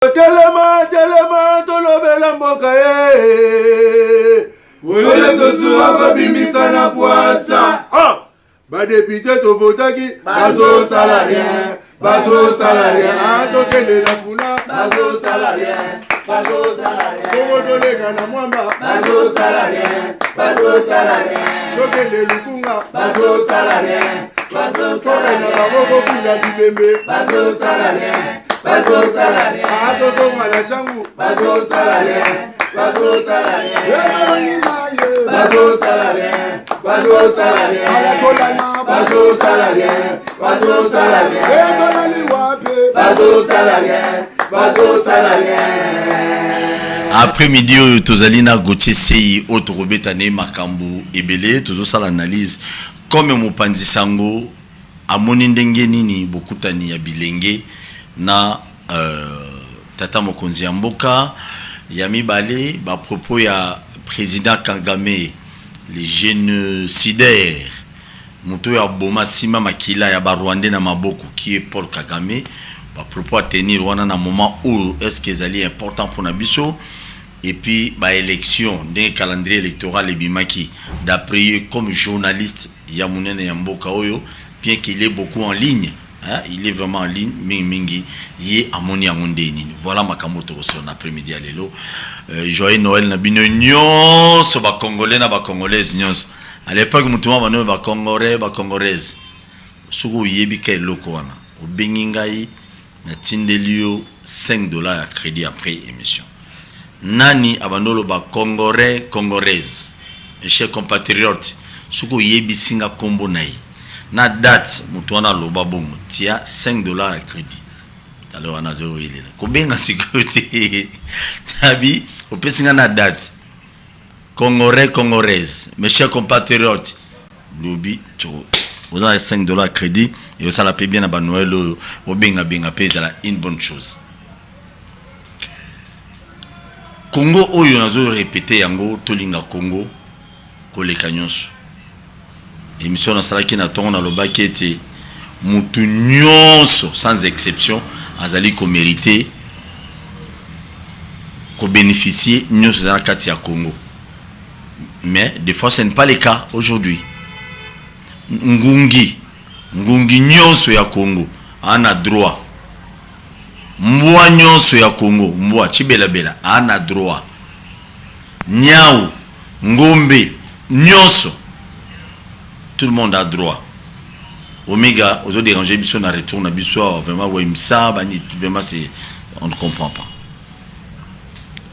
Telema, tolobela mboka ye. Wole tosura kabimisa na poasa. Ba député to votaki, bazo salarien. Bazo salarien, tokende na funa. Bazo salarien, bazo salarien. Komo tolega na mwamba. Bazo salarien, bazo salarien. Tokende lukunga. Bazo salarien, bazo salarien. Na baboko kula bibembe. Bazo salarien. Bazo salarien, bazo mala changu, bazo salarien, bazo salarien, bazo salarien, bazo salarien, bazo salarien, bazo salarien, bazo salarien, bazo salarien. Après-midi, Tozalina Gauthier Sei, autre Robetane, Makambu, Ebele, toujours ça l'analyse. Comme Mopanzi Sango, à Monindenge Nini, Bokutani, Abilenge. Na tata mokonzi ya mboka ya mibale ba propos ya président Kagame les génocidaires muto ya boma sima makila ya ba Rwandais na maboko qui est Paul Kagame ba propos à tenir wana na moment où est-ce que ezali important pour Nabiso et puis ba élection d'un calendrier électoral ebimaki d'après comme journaliste ya munene ya mboka oyo bien qu'il est beaucoup en ligne. Hein, il est vraiment en ligne, mingi, il est à Moni Angondeni. Voilà ma kamoto son après-midi à l'élo. Joyeux Noël na bino nyon so ba congolais na ba congolaise nyon. À l'époque mutuma bano ba congolais ba congolaise. Suko yebi kay loko wana. O bengingai na tindelio $5 à crédit après émission. Nani abandolo ba congolais congolaise. Mes chers compatriotes, suko yebi singa kombo nai. Na date mutuana loba bongo tia $5 à crédit. Alors on a zéro il est. Kobenga sécurité. Tabi au pesinga na date. Congolais congolaise. Mes chers compatriotes, lobi to vous avez $5 à crédit et ça la paye bien à ba Noël au benga paye ça la une bonne chose. Congo oyo nazo répéter yango tolinga Congo koleka nyonso. Émission na salaki na tongo na lobaki ete mutu nyonso sans exception azali ko mériter ko bénéficier nyonso za kati ya Congo. Mais des fois ce n'est pas le cas aujourd'hui. Ngungi nyonso ya Congo ana droit. Mbwa nyonso ya Congo, mbwa chibela bela ana droit. Nyau, ngombe nyonso tout le monde a droit. Omega, aux autres dérangés, on a retourné à Bissau, vraiment, vraiment, on ne comprend pas.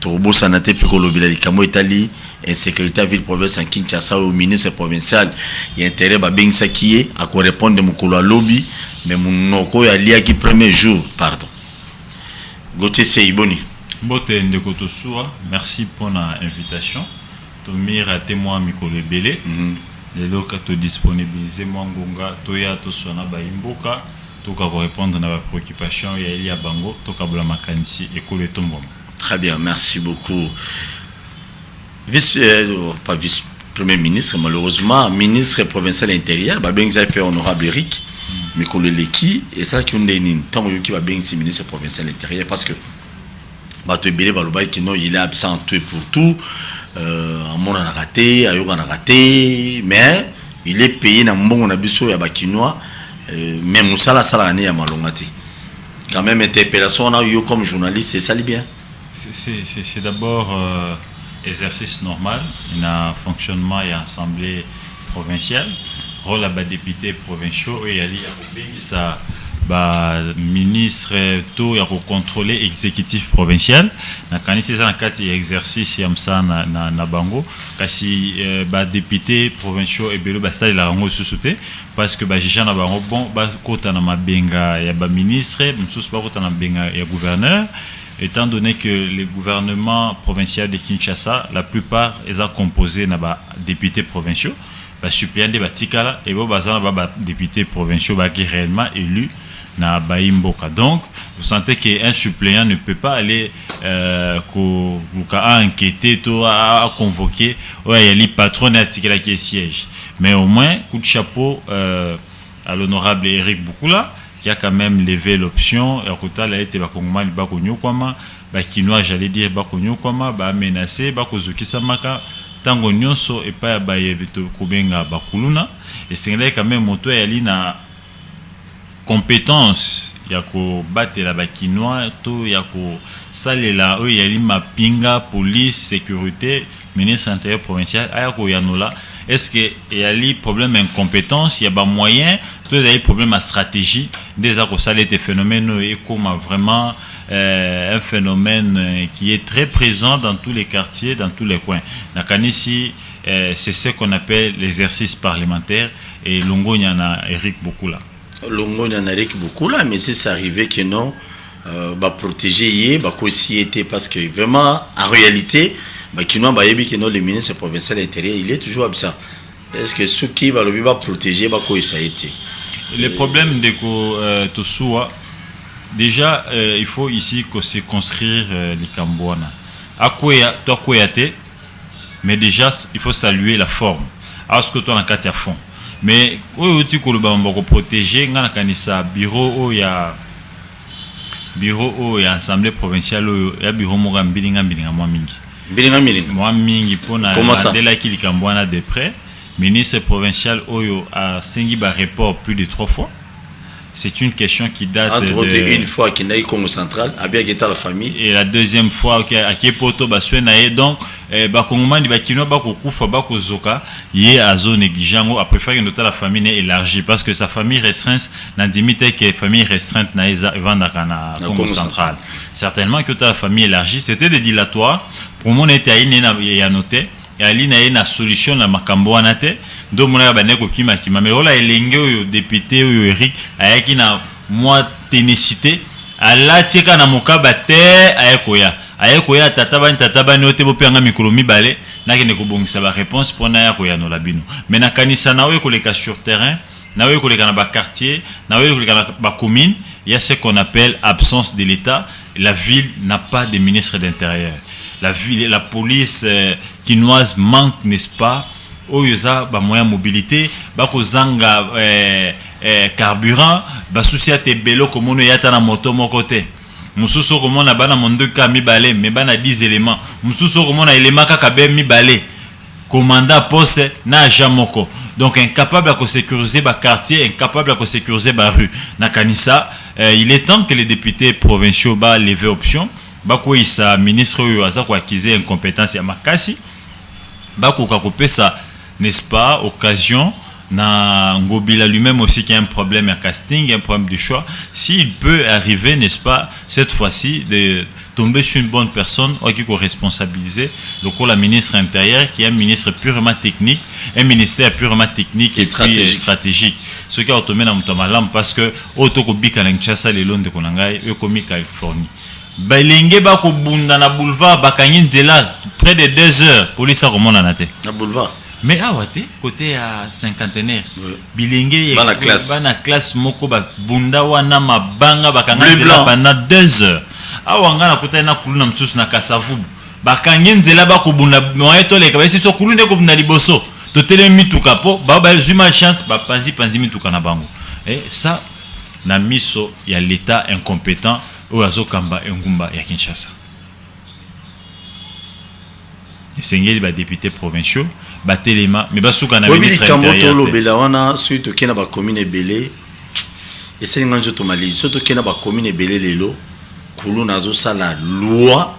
Tobo Sanate, Picolobila, Kamo Italie, insécurité à ville province en Kinshasa, au ministre provincial, il y a intérêt à bien ça qui est, à quoi répondre de mon colo lobby, mais mon noko est lié qui premier jour, pardon. Gauthier Seiboni. Bote Ndekotosua, merci pour l'invitation. Tomir à témoin Mikolo Belé. Les locaux te disponibiliser Mwangonga, Toya, Tosona, Baimboka, Toka pour répondre à la préoccupation, il y a Bango, Toka Bola Makansi et Kole Tombom. Très bien, merci beaucoup. Pas vice-premier ministre, malheureusement, ministre provincial intérieur, bien que honorable Eric, mais qu'on le leki, et ça qui on est tant qui va bien ministre provincial intérieur, parce que il est absent tout pour tout. On a raté, on a raté, mais il est payé dans mon abisso ya bakinois, mais Moussala Salane ya malongati. Quand même interpellation on a eu comme journaliste, c'est ça bien. C'est d'abord exercice normal, il y a un fonctionnement et assemblée provinciale, rôle à député provinciaux et il y a ça. Ministre tout ya contrôler exécutif provincial na kanisi ça na kati exercice ya msana na bango kasi député provinciaux et belo ça la rango sous-souté parce que jija na bango bon kota na mabenga ya ministre msusu ba kota na benga ya gouverneur étant donné que le gouvernement provincial de Kinshasa la plupart est composé na députés provinciaux suppléants de batikala et bo bazana députés provinciaux qui réellement élus na Baimboka. Donc, vous sentez qu'un suppléant ne peut pas aller enquêter, à convoquer. Ouais, il y a le patron qui est siège. Mais au moins, coup de chapeau à l'honorable Eric Boukoula, qui qui a quand même levé l'option et kota la été ba kongomani ba konyokwama ba kinois j'allais dire ba konyokwama ba menacer ba kozokisa maka tango nyonso et pas ba yebito kubenga ba kuluna et c'est quand même moto yali na compétence ya ko batela ba kinois to ya ko salela o yali mapinga police sécurité ministre intérieur provincial aya ko yanola. Est-ce que il y a des problèmes d'incompétence, il y a des moyens, il y a des problèmes de stratégie, déjà que ça des phénomènes et comme vraiment un phénomène qui est très présent dans tous les quartiers, dans tous les coins. Ici, c'est ce qu'on appelle l'exercice parlementaire et Longo il y en a Eric beaucoup là. Longo il y en a Eric beaucoup là, mais si c'est arrivé que non, bah protéger bah aussi était parce que vraiment en réalité le ministre provincial intérieur il est toujours absent. Est-ce que ceux qui va protéger ça a été le problème de Tosoua déjà il faut ici que se construire les Cambouana à quoi mais déjà il faut saluer la forme à ce que toi en cas fond mais aussi que le bambo protéger ngana kanisa bureau ou ya assemblée provinciale ya bureau mo gambilinga moi mingi moi mingi pona bandela ki likambwana de près ministre provincial oyo a sengiba report plus de 3 fois. C'est une question qui date de une fois qui n'a eu Congo central a bien été la famille et la deuxième fois OK à Kepoto baswenaye donc ba kongomani ba kino ba kokufa ba kozoka yé a zone négligeant a préféré noter la famille n'est élargie parce que sa famille restreinte n'a dimité que famille restreinte n'a vanda kana Congo central certainement que ta famille élargie c'était des dilatoires pour mon était y a noté et ali na une solution na makambo wana te do mona ba neko kima mais ola elenge oyo député oyo Eric ayaki na moi ténicité ala tika na mokaba te ayekoya tatabani ote bopenga mikolo mibale na kene ko bongisa ba réponse pona ya koya no labino mais na kanisa na oyo koleka sur terrain na oyo koleka na ba quartier na oyo koleka na ba commune il y a ce qu'on appelle absence de l'État. La ville n'a pas de ministre d'intérieur. La ville, la police quinoise manque, n'est-ce pas? Oyoza ba moyen mobilité, ba ko zanga carburant, ba société belo comme on yata na moto mon côté. Mususu comme on a bana mondo ka mi balé, mais bana 10 éléments. Mususu comme on a élément ka be mi balé. Commandant poste na jamoko. Donc incapable à sécuriser ba quartier, incapable à sécuriser ba rue. Na kanisa, il est temps que les députés provinciaux ba lever option. Bako isa ministre oyo aza ko acquiser incompétence ya makasi bako ka kopesa n'est-ce pas occasion na Ngobila lui-même aussi qui a un problème à casting, un problème de choix, s'il peut arriver n'est-ce pas cette fois-ci de tomber sur une bonne personne qui peut responsabiliser le ministre intérieur qui est un ministre purement technique, un ministère purement technique et stratégique. Ce qui a automatisé dans Mutamalam parce que autoko bika na Kinshasa le long de Konangai ekomi Californie. Balenge bako bunda na boulevard bakangi nzela près de 2 heures police a remonté na te na boulevard mais awate côté à cinquantenaire bilenge bana classe moko ba bunda wana mabanga bakanga nzela pendant 2 heures awanga na kota na kuluna msusu na kasavubu bakangi nzela bako bunda moyeto leka basi so kulune ko bunda liboso to tele mituka po ba zuma chance ba panzi mituka na bango et ça na miso ya l'état incompétent Oazo Kamba Ngumba ya Kinshasa. Esengeli ba député provinciaux, ba telema, mais ba souka na ministre intérieur. Kamboto Belawana suite kena ba commune belé. Esenga njoto mali, surtout kena ba commune belé lelo, kulu nazo sala loi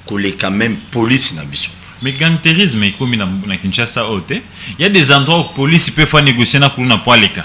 koleka même police na biso. Mais gangterisme ikomi na Kinshasa ote, il y a des endroits où police peut faire négocier na kulu na poaleka.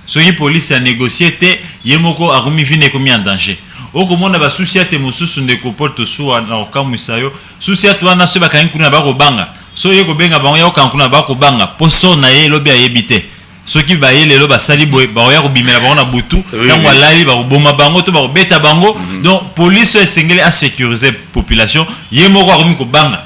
Ce qui police a négocié te yemoko arumi vine komi en danger. Okomona ba société mosusu ndeko Paul Tosoua na okamusayo société wana so bakangi kuna bako banga so yeko benga bango ya okankuna bako banga poso na ye lobi ayebite soki ba ye lelo ba sali boy ba ya ko bimela bango na butu tango alali ba bomba bango to ba beta bango donc police esengeli à sécuriser population yemoko akomi ko banga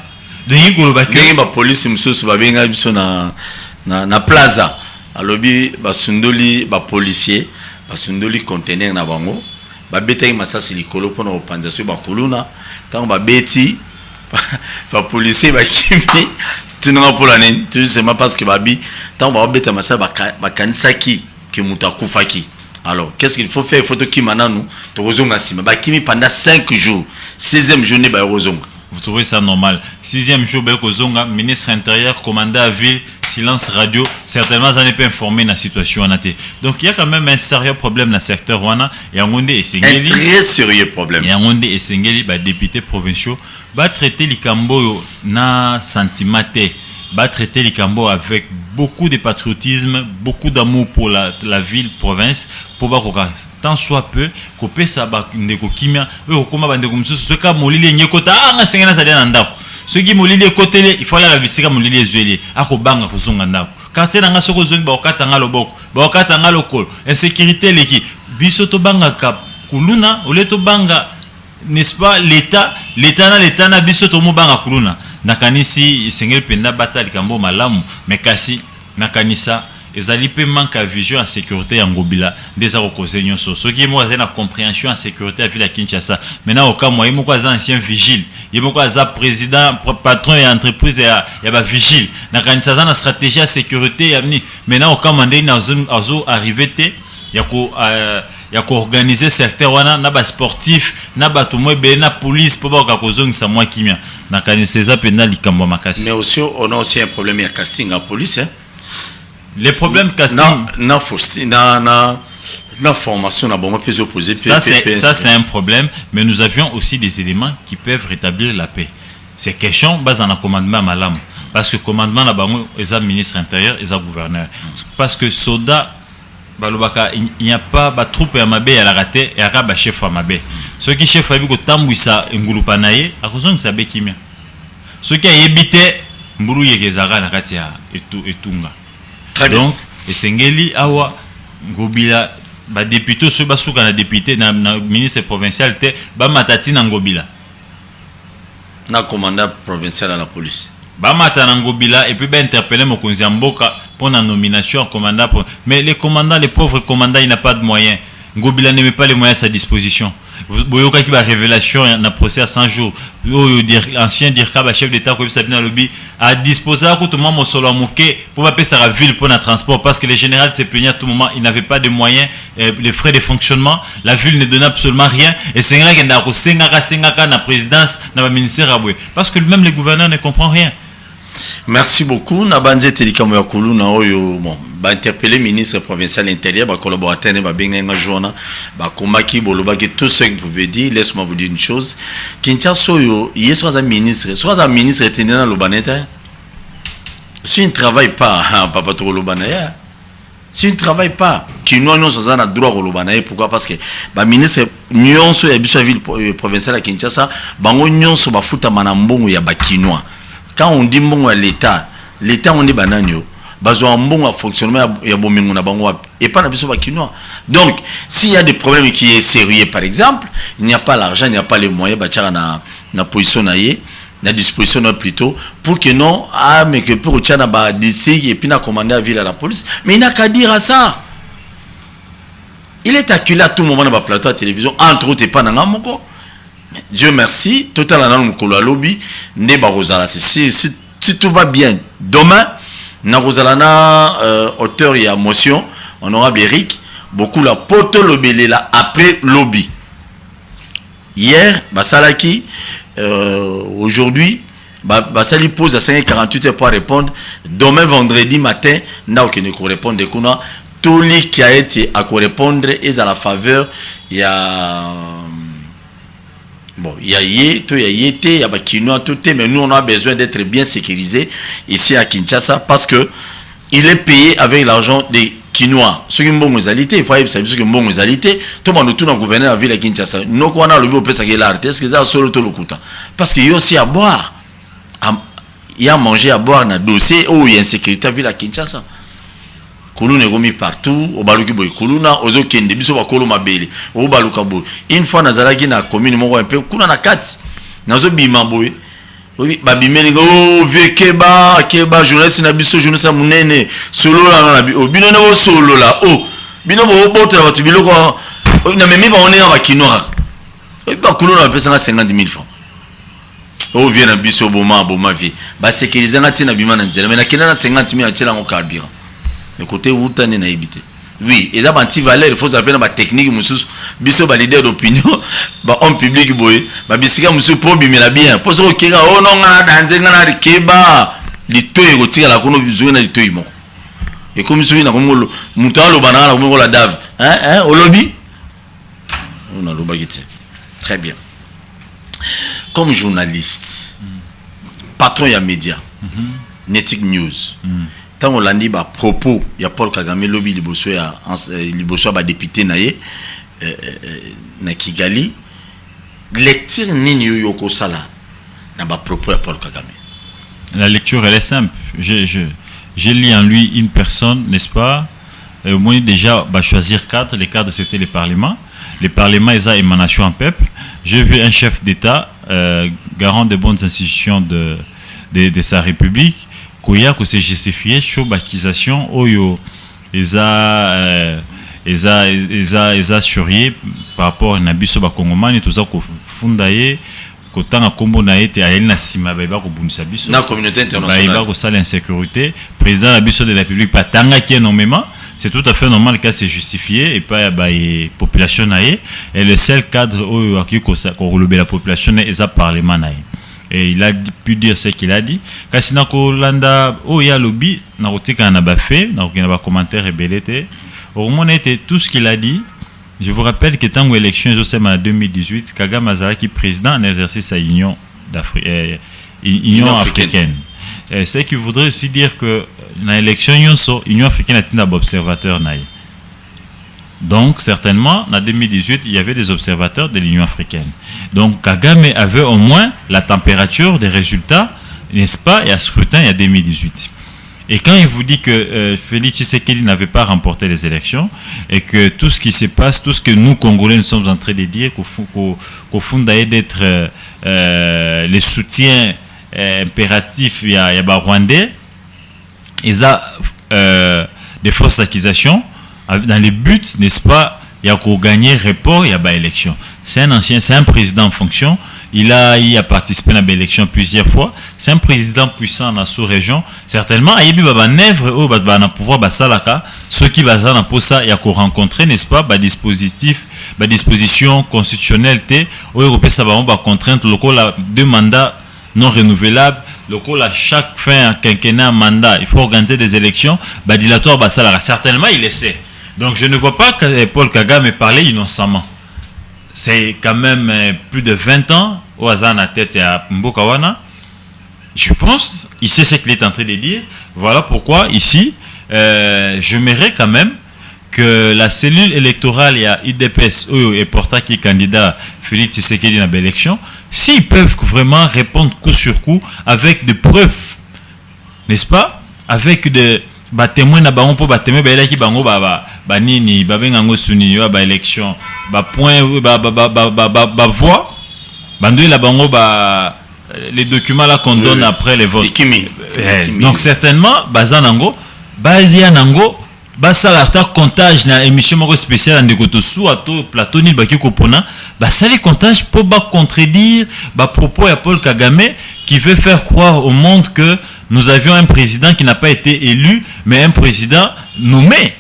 donc yiko ba ke ba police mosusu ba benga biso na plaza alobi ba sundoli ba policier ba sundoli conteneur na bango ba beta masasi likolo pona opanza so ba kuluna tango ba beti ba policier ba kimi tunanga pola nini tout simplement parce que ba bi tango ba beta masasi ba kanisaki ke mutakufa ki Alors, qu'est-ce qu'il faut faire? Il faut que nous, Kimi pendant 5 jours, 6e journée, vous trouvez ça normal? 6e jour, ministre intérieur, commandant à ville, silence radio, certainement ça n'est pas informé de la situation. Donc il y a quand même un sérieux problème dans le secteur. Un très sérieux problème. Il y a un député provinciaux va traiter les Cambo na sentimenté, va traiter les Cambo avec beaucoup de patriotisme, beaucoup d'amour pour la ville, province, pour pas tant soit peu, couper ça ndeko kimia, okoma bandeko mususu soka molili nyekota anga sengena sa dena ndako. Soki molili côté il faut la bisika molili ezweli, akobanga kozonga ndako. Quartier nanga soko zongi ba okata nga loboko, ba okata nga lokolo. Insécurité leki, biso to banga ka kuluna, oleto banga n'est-ce pas l'état na biso to mobanga kuluna. Nakanisi sengel penda batali kambo malamu, mais kasi nakanisa ezali pe manque à vision en sécurité en Ngobila des causes nyonso soki mo azana compréhension en sécurité à ville Kinshasa maintenant au cas moi mo kwa ancien vigile yemo kwa za président patron et entreprise ya ba vigile na kanisa za na stratégie à sécurité yamni maintenant au cas mandé na zo arrivé te ya ko organiser secteur wana na ba sportif na ba to mo be na police pour ba ko zongisa moi kimia na kanisa za pena likambo makasi. Mais aussi on a aussi un problème à casting en police hein. Les problèmes casting. La formation n'a pas pu opposer. Ça c'est un problème, mais nous avions aussi des éléments qui peuvent rétablir la paix. C'est question basé en commandement malam, parce que commandement là bas est ministre intérieur, est gouverneur. Parce que soda balobaka il n'y a pas ba troupe à mabé à la raté et à ba chef à mabé. Ceux qui chef a vu que tambouisa ngulupanaye à cause de ça bekimia. Ceux qui a évité mbrouye kezara na katia et tunga. Donc, Sengeli awa Ngobila ba député ce basuka na député na ministre provincial te ba matati na Ngobila. Na commandant provincial à la police. Ba mata na Ngobila et puis ba interpeller mokonzi mboka pour la nomination en commandant mais les commandants les pauvres commandants il n'a pas de moyens. Ngobila ne met pas les moyens à sa disposition. Boyoka qui va révélation na procès à 100 jours. Ancien dirka chef d'état comme Sabina Lobi a disposé à tout le monde solo moqué pour pas payer sa ville pour le transport parce que les généraux se plaignaient à tout moment, il n'avait pas de moyens, les frais de fonctionnement, la ville ne donnait absolument rien et c'est vrai qu'il y a na présidence na ministère aboué parce que même les gouverneurs ne comprennent rien. Merci beaucoup. Nabanze Telikamu ya Kulu na oyo bon ba interpeller ministre provincial intérieur ba collaborateur ne ba benga journal ba komaki bolobaki tout ce que vous pouvez dire. Laisse-moi vous dire une chose. Kinshasa oyo yeso za ministre tenena lobaneta. Si il ne travaille pas papa to lobanaya. Si il ne travaille pas, qui nous avons droit au Lobanaye, pourquoi? Parce que le ministre nyonso ya biso ville provinciale à Kinshasa, bango nyonso ba futa manambongo ya bakinois. Quand on dit bon à l'État on est bananio, bazo un bon fonctionnement ya bomengo na bango et pas na biso bakinois. Donc s'il y a des problèmes qui est sérieux par exemple, il n'y a pas l'argent, il n'y a pas les moyens ba na position naie. La disposition plutôt pour que non mais que pour tchana ba district et puis na commander la ville à la police, mais il n'a qu'à dire à ça. Il est acculé à tout moment dans le plateau à télévision entre autres et pas dans moko. Dieu merci, total dans le lobby ne ba rozala si tout va bien demain na rozalana auteur et motion on aura Béric beaucoup la poto lobelé là après lobby. Hier basalaki aujourd'hui Basali pose à 5h48 pour répondre. Demain vendredi matin n'a aucun répondre de kuna tout li qui a été à répondre est à la faveur il y a bon il y a il y a bakinois tout mais nous on a besoin d'être bien sécurisé ici à Kinshasa parce que il est payé avec l'argent des Kinois. Ce qui est bon égalité, il faut savoir ce qui est bon égalité. Tout le monde tout dans gouverner la ville de Kinshasa. Nous on a le but parce que l'art, est-ce que ça solo tout le coup? Parce qu'il y a aussi à boire, il y a à manger, à boire dans dossier où il y a insécurité ville à Kinshasa. Kulu ne gomi partout, au baluki boy kuluna, ozo kende biso ba kolo mabele, au baluka boy. Une fois nazalaki na commune moko un peu kuna na kati. Nazo bima boy. Oui, babimeli oh vieux keba journaliste na biso journaliste munene solo la na bino na solo la oh bino bo botela batu biloko na memi ba onena ba kinoa ba kulo na pesa na 50 000 francs oh vieux na biso boma vie ba sécuriser na tina bima na nzela mais na kena na 50 000 atela ngo carburant le côté utane na ebité Oui, ils ont anti-valeur, il faut s'appeler ma technique, monsieur, biso ba leader d'opinion, ba homme public boy, ba bisika monsieur pour bimela bien. Pour ça que oh non ngana danser ngana rikeba, litoy ko tika la kono biso na litoy mo. Et comme monsieur na komo muta lo banana komo la dave, au lobby. On a le baguette. Très bien. Comme journaliste, patron ya média, Netic News. Tant on l'a dit, propos, il y a Paul Kagame lobby liboso ya ba député naye na Kigali. Lecture nini yoko sala na ba propos ya Paul Kagame. La lecture elle est simple. J'ai lu en lui une personne, n'est-ce pas? Au moins déjà choisir cadre. Les cadres c'était les parlements. Les parlements ils ont émanation en peuple. J'ai vu un chef d'État garant des bonnes institutions de sa République. Koya ko se justifier sur l'accusation oyo eza suré par rapport à nabiso ba kongomani toza ko fundaye ko tanga kombo na ete ayeli na sima ba ko bunisa biso na communauté internationale ba ko sala insécurité président la biso de la République patanga qui énormément. C'est tout à fait normal qu'elle se justifie et pas la population naie et le seul cadre oyo qui ko relever la population est le parlement naie. Et il a pu dire ce qu'il a dit. Kasi na ko landa o ya lobby na kotika na ba fait na ko na ba commentaire rebelete. Au moins était tout ce qu'il a dit. Je vous rappelle que tant que l'élection en 2018, Kagame Azaraki président en exercice à Union africaine. Ce qui voudrait aussi dire que dans l'élection Union africaine est un observateur naï. Donc, certainement, en 2018, il y avait des observateurs de l'Union africaine. Donc, Kagame avait au moins la température des résultats, n'est-ce pas, et à scrutin il y a 2018. Et quand il vous dit que Félix Tshisekedi n'avait pas remporté les élections, et que tout ce qui se passe, tout ce que nous, Congolais, nous sommes en train de dire, qu'au fond d'être les soutiens impératifs, il y a Rwandais, ils ont des fausses accusations, dans les buts, n'est-ce pas, il y a qu'au gagner report, il y a élection. C'est un président en fonction. Il a participé à l'élection plusieurs fois. C'est un président puissant dans la sous-région. Certainement, il y a des pouvoir ceux qui vont pour ça, il y a qu'au rencontrer, n'est-ce pas, disposition constitutionnelle, ça va contraindre le 2 mandats non renouvelables. À chaque fin quinquennat mandat, il faut organiser des élections. Dilatoires, certainement, il essaie. Donc, je ne vois pas que Paul Kagame parler innocemment. C'est quand même plus de 20 ans au hasard à tête à Mbokawana. Je pense, il sait ce qu'il est en train de dire. Voilà pourquoi, ici, j'aimerais quand même que la cellule électorale, il y a IDPS et Porta qui est candidat Félix Tshisekedi dans l'élection, s'ils peuvent vraiment répondre coup sur coup avec des preuves, n'est-ce pas? Avec des témoins na bango pour témoins ba ki bango nini ba bengango suni ba élection point voix bandoy la bango les documents là qu'on donne après les votes. Donc certainement bazanango bazia nango basalata comptage na émission moko spéciale ndeko to sou ato plateau ni baki kopona basali comptage pour contredire propos à Paul Kagame qui veut faire croire au monde que nous avions un président qui n'a pas été élu, mais un président nommé.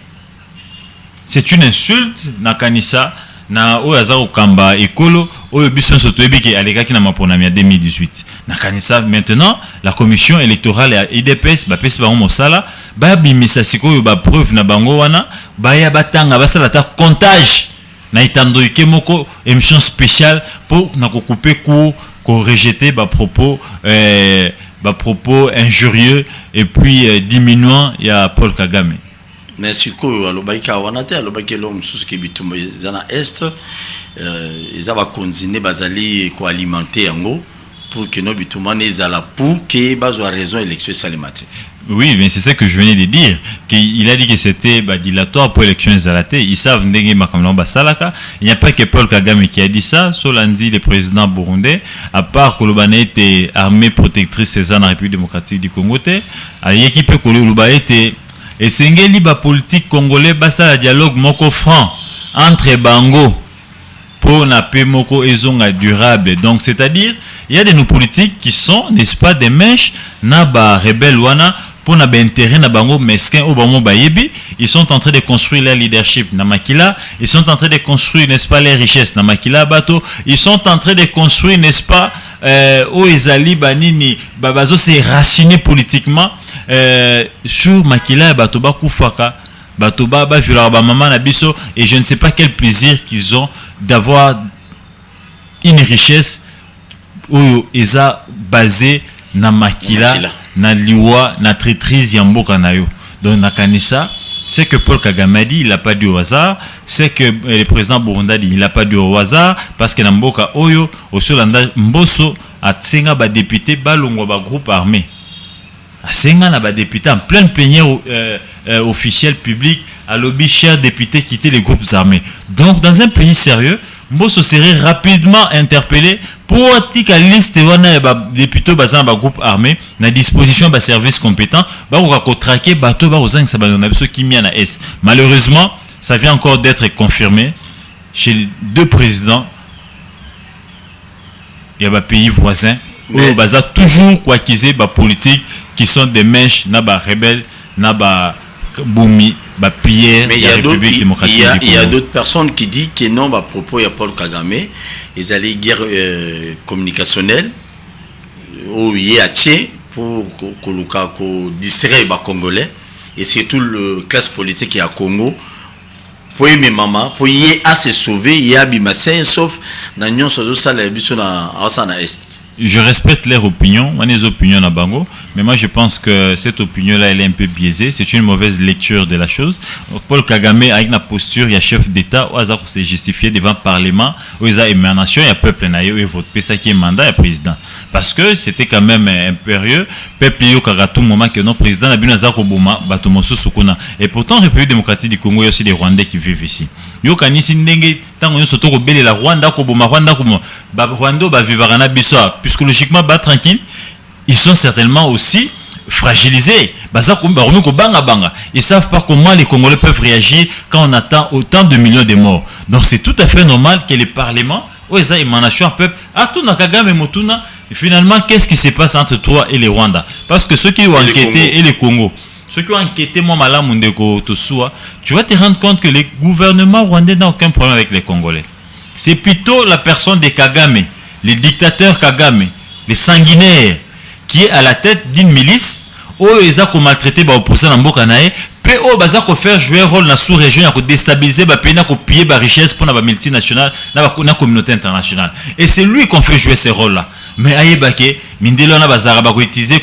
C'est une insulte, Nakanisa, na Oyaza Okamba Ekolo, Oyobison Sotoebiki, Alekaki na Maponami en 2018. Nakanisa, maintenant, la commission électorale à IDPS, Bapes Bango Mosala, Babimisa Siko, preuve na Bango Wana, Baya Batanga, Basalata, comptage, na Itando Ikemoko, émission spéciale pour na couper court, qu'on rejeter propos injurieux et puis diminuant il y a Paul Kagame. Mais si quoi alobaika wanate alobaki l'homme sous qui bitumba zana est ils va continuer bazali ko alimenter yango pour que nos bitumba nezala pour que bazwa raison élection salimate. Oui, mais c'est ça que je venais de dire. Il a dit que c'était dilatoire pour l'élection Zalaté. Ils savent il n'y a pas que Paul Kagame qui a dit ça. Solandi, le président burundais, à part que Kolobané était armée protectrice dans la République démocratique du Congo, à l'équipe Kolobané était et Sengeli politique congolais basa la dialogue moko franc entre Bango pour la paix moko ezonga durable. Donc c'est-à-dire il y a des nos politiques qui sont, n'est-ce pas, des mèches na ba rebelle wana pour na intérêt na bango mesquin au bango bayebi, ils sont en train de construire leur leadership na makila, ils sont en train de construire n'est-ce pas les richesses na makila bato, ils sont en train de construire n'est-ce pas au ezali banini babazo c'est raciné politiquement sur makila bato bakufaka bato ba viola ba maman na biso, et je ne sais pas quel plaisir qu'ils ont d'avoir une richesse où ils ont basé na makila, na liwa, na traîtrise ya mboka na yo. Donc na kanisa, c'est que Paul Kagame a dit, il n'a pas dit au hasard, c'est que le président Burunda dit, il n'a pas dit au hasard, parce que na mboka oyo, au Solanda Mboso, a tsenga ba député balongwa ba groupe armé. A tsenga na ba député en pleine plénière officielle publique, à lobby cher député quitter les groupes armés. Donc dans un pays sérieux, Mboso serait rapidement interpellé pour tika liste wana ba député bazan ba groupe armé na disposition ba service compétent ba ko traquer bateau ba ozang sa ba na biso kimia na S. Malheureusement, ça vient encore d'être confirmé chez les deux présidents. Il y a ba pays voisins où baza toujours quoi qu'ils aient ba politique qui sont des mèches na ba rebelles na ba Boumi, bah Pierre, mais il y a d'autres personnes qui disent que non, à propos de Paul Kagame, ils allaient guerre communicationnelle, où il y a pour distraire les Congolais, et surtout la classe politique qui est à Congo, pour y maman, pour y assez sauver, il y a bimassé, sauf dans l'Union sociale, na Est. Je respecte leur opinion, les opinions à Bango, mais moi je pense que cette opinion-là, elle est un peu biaisée. C'est une mauvaise lecture de la chose. Paul Kagame, avec la posture, il y a chef d'État, où il s'est justifié devant le Parlement, où il y a émanation, il y a peuple, il y a vote, ça qui est mandat, il y a président. Parce que c'était quand même impérieux. Peuple, il y a tout moment que notre président a bien Koboma, Batomoso Sukuna. Et pourtant, République démocratique du Congo, il y a aussi des Rwandais qui vivent ici. Yo kanisi ndenge tango nyo soto ko belela Rwanda ko boma ba Rwanda ba vivara biso psychologiquement ba tranquille, ils sont certainement aussi fragilisés. Ils savent pas comment les Congolais peuvent réagir quand on attend autant de millions de morts. Donc c'est tout à fait normal que les parlements ou les émanations peuple Kagame Motuna, finalement qu'est-ce qui se passe entre toi et les Rwanda? Parce que ceux qui ont enquêté et les Congo, ceux qui ont enquêté, tu vas te rendre compte que le gouvernement rwandais n'a aucun problème avec les Congolais. C'est plutôt la personne de Kagame, le dictateur Kagame, le sanguinaire, qui est à la tête d'une milice, où ils ont maltraité les opposants dans Mbokanae, puis où ils ont fait jouer un rôle dans la sous-région, pour déstabiliser les pays, pour piller les richesses pour la multinationale, la communauté internationale. Et c'est lui qu'on fait jouer ce rôle-là. Mais ayebake mindelo na bazara ba ko utiliser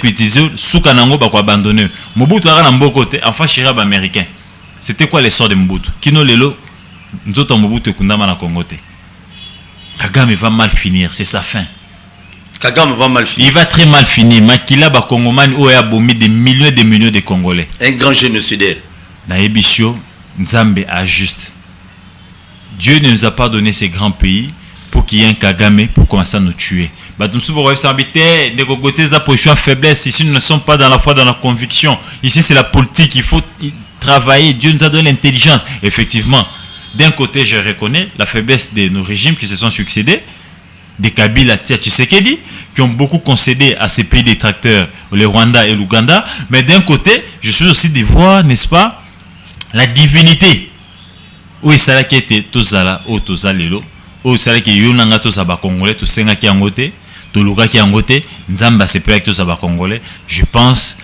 suka nango ba ko abandonner Mobutu ara na mbokote enfin chirab américain. C'était quoi l'essor de Mobutu? Kino lelo nzoto Mobutu kundama na Congo te. Kagame va mal finir, c'est sa fin. Kagame va mal finir. Il va très mal finir. Makila ba Congomani o ya bomi des millions de Congolais. Un grand génocidaire. Na ebisio Nzambe ajuste. Dieu ne nous a pas donné ces grands pays pour qu'il y ait un Kagame pour commencer à nous tuer. Faiblesse. Ici, nous ne sommes pas dans la foi, dans la conviction. Ici, c'est la politique. Il faut travailler. Dieu nous a donné l'intelligence. Effectivement, d'un côté, je reconnais la faiblesse de nos régimes qui se sont succédés, des Kabila, Tshisekedi, qui ont beaucoup concédé à ces pays détracteurs, le Rwanda et l'Ouganda. Mais d'un côté, je suis aussi de voir, n'est-ce pas, la divinité. Oui, c'est là qui était Tozala, ou Tozalelo. Oh, c'est là que Yonanga to saba congolais, to senga ki angote, to luka ki angote, Nzamba se plaît to saba congolais. Je pense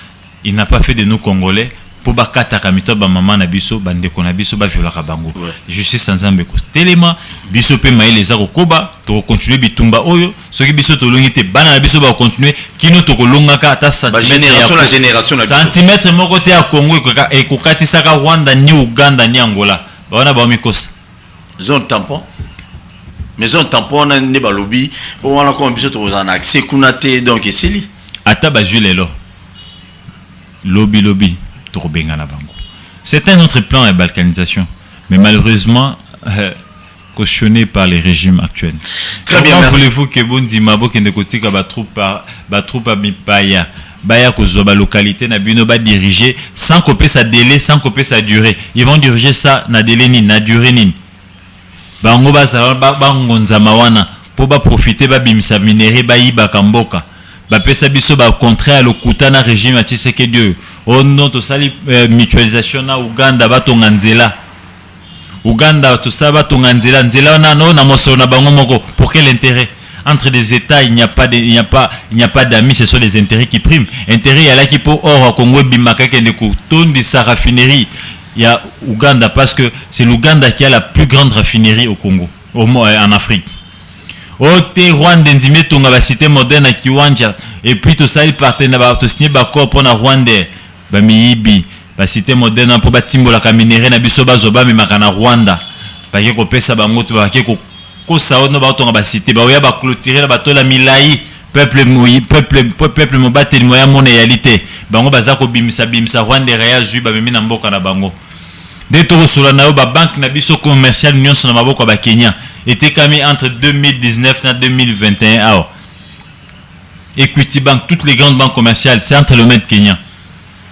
il n'a pas fait de nous congolais pour bakata kamito ba maman na biso bande ko na biso ba viola ka bango. Je suis sans Nzambe ko telema biso pe maile za ko koba to continuer bitumba oyo soki biso to longite bana na biso ba continuer kino to ko longa ka ata centimètre la génération na biso. Centimètre moko te ya Congo e ko katisa ka Rwanda ni Uganda ni Angola. Ba wana ba mikosa. Zone tampon. Maison tampon na ne balobi on a comme biso to en accès kunate donc esili ata bazulelo lobby to benga na bango. C'est un autre plan de balkanisation mais malheureusement cautionné par les régimes actuels. Très bien. Comment voulez-vous que Bondima Bokende kotika ba troupe à Mipaya baya kozwa ba localité na bino ba diriger sans couper sa délai, sans couper sa durée. Ils vont diriger ça na délai ni na durée ni. Bango bazala bangonza mawana po ba profiter ba bimisa minéré ba yiba kamboka ba pesa biso ba contraire lokuta na régime ya Tshisekedi oh non to sali mutualisation na Uganda batonga nzela Uganda to sala batonga nzela na no na mosolo na bango moko. Pour quel intérêt? Entre des États, il n'y a pas d'amis, ce sont les intérêts qui priment. Intérêt, il y a là qui peut or Congo bimaka kende ko tondi sa raffinerie. Il y a Ouganda parce que c'est l'Ouganda qui a la plus grande raffinerie au Congo, en Afrique. Ote Rwanda ndime tonga ba cité moderne à Kiwanja et puis tout ça il partenaire ba to signer ba corps pour na Rwanda ba miyibi ba cité moderne pour ba timbola ka minéré na biso bazoba me makana Rwanda ba ke ko pesa ba moto ba ke ko saono ba tonga ba cité ba oya ba clôturer ba to la milai peuple mo bateli moya mona réalité bango baza ko bimisa Rwanda reya zu ba memi na mboka na bango de to solo na ba banque na biso commercial union na maboko ba Kenya était camé entre 2019 et 2021. Alors, Equity Bank, toutes les grandes banques commerciales, c'est entre le maître Kenya.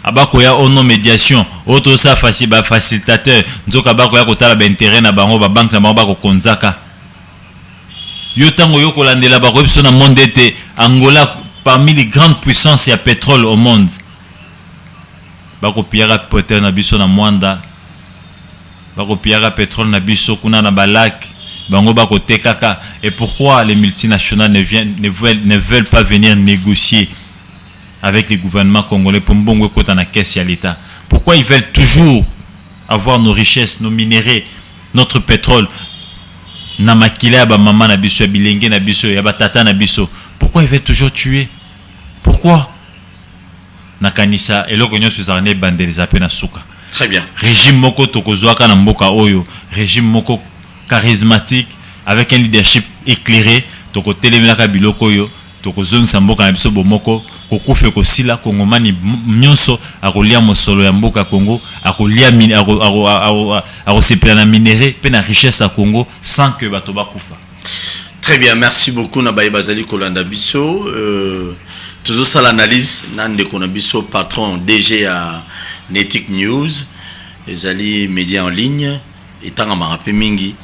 Abakoya ono médiation, auto ça facilitateur, nzoka bakoya kotala ba intérêt na bango ba banque na bango ba konzaka. Yo tango yo kolandela ba biso na monde était Angola parmi les grandes puissances à pétrole au monde. Bako piara pétrole na biso na Mwanda. Bako piara pétrole na biso kuna na balak. Et pourquoi les multinationales ne veulent pas venir négocier avec les gouvernements congolais pour mbongo kota na caisse ya l'État? Pourquoi ils veulent toujours avoir nos richesses, nos minéraux, notre pétrole? Na makila ba maman na biso, bilenge na biso, ya batata na biso. Pourquoi ils veulent toujours tuer? Pourquoi? Na kanisa eloko nyoso ezarane bandeli zape na suka. Très bien. Régime moko tokozwaka na mboka oyo, régime moko charismatique avec un leadership éclairé toko telemaka biloko yo toko zongisa mboka na biso bomoko kokufe kosila kongomani nyonso akolia mosolo ya mboka Congo akolia akosepela na minéré pe na richesse à Congo sans que bato bakufa. Très bien, merci beaucoup na baye bazali kolanda biso toujours ça l'analyse nande kona biso patron DG à Netic News ezali média en ligne etanga marape mingi